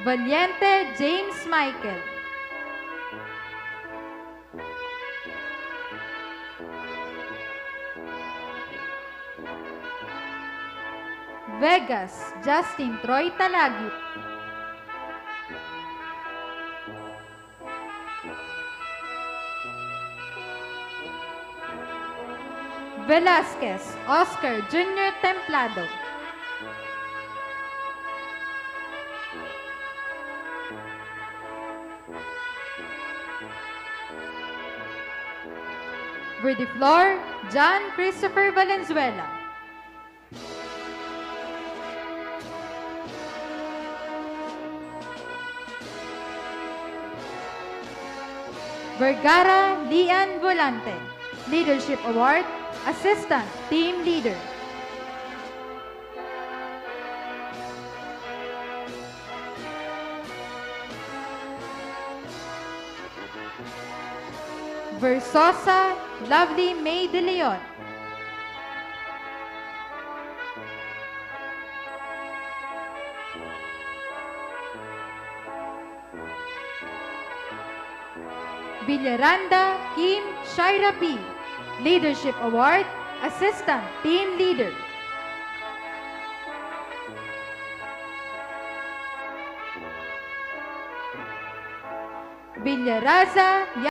[SPEAKER 3] Valiente James Michael. Vegas Justin Troy Talagit. Velasquez Oscar Jr. Templado. Verdiflor John Christopher Valenzuela. Vergara Lian Volante. Leadership Award, Assistant Team Leader. Versosa Lovely May De Leon. Villaranda Kim Shaira P. Leadership Award, Assistant Team Leader. Villaraza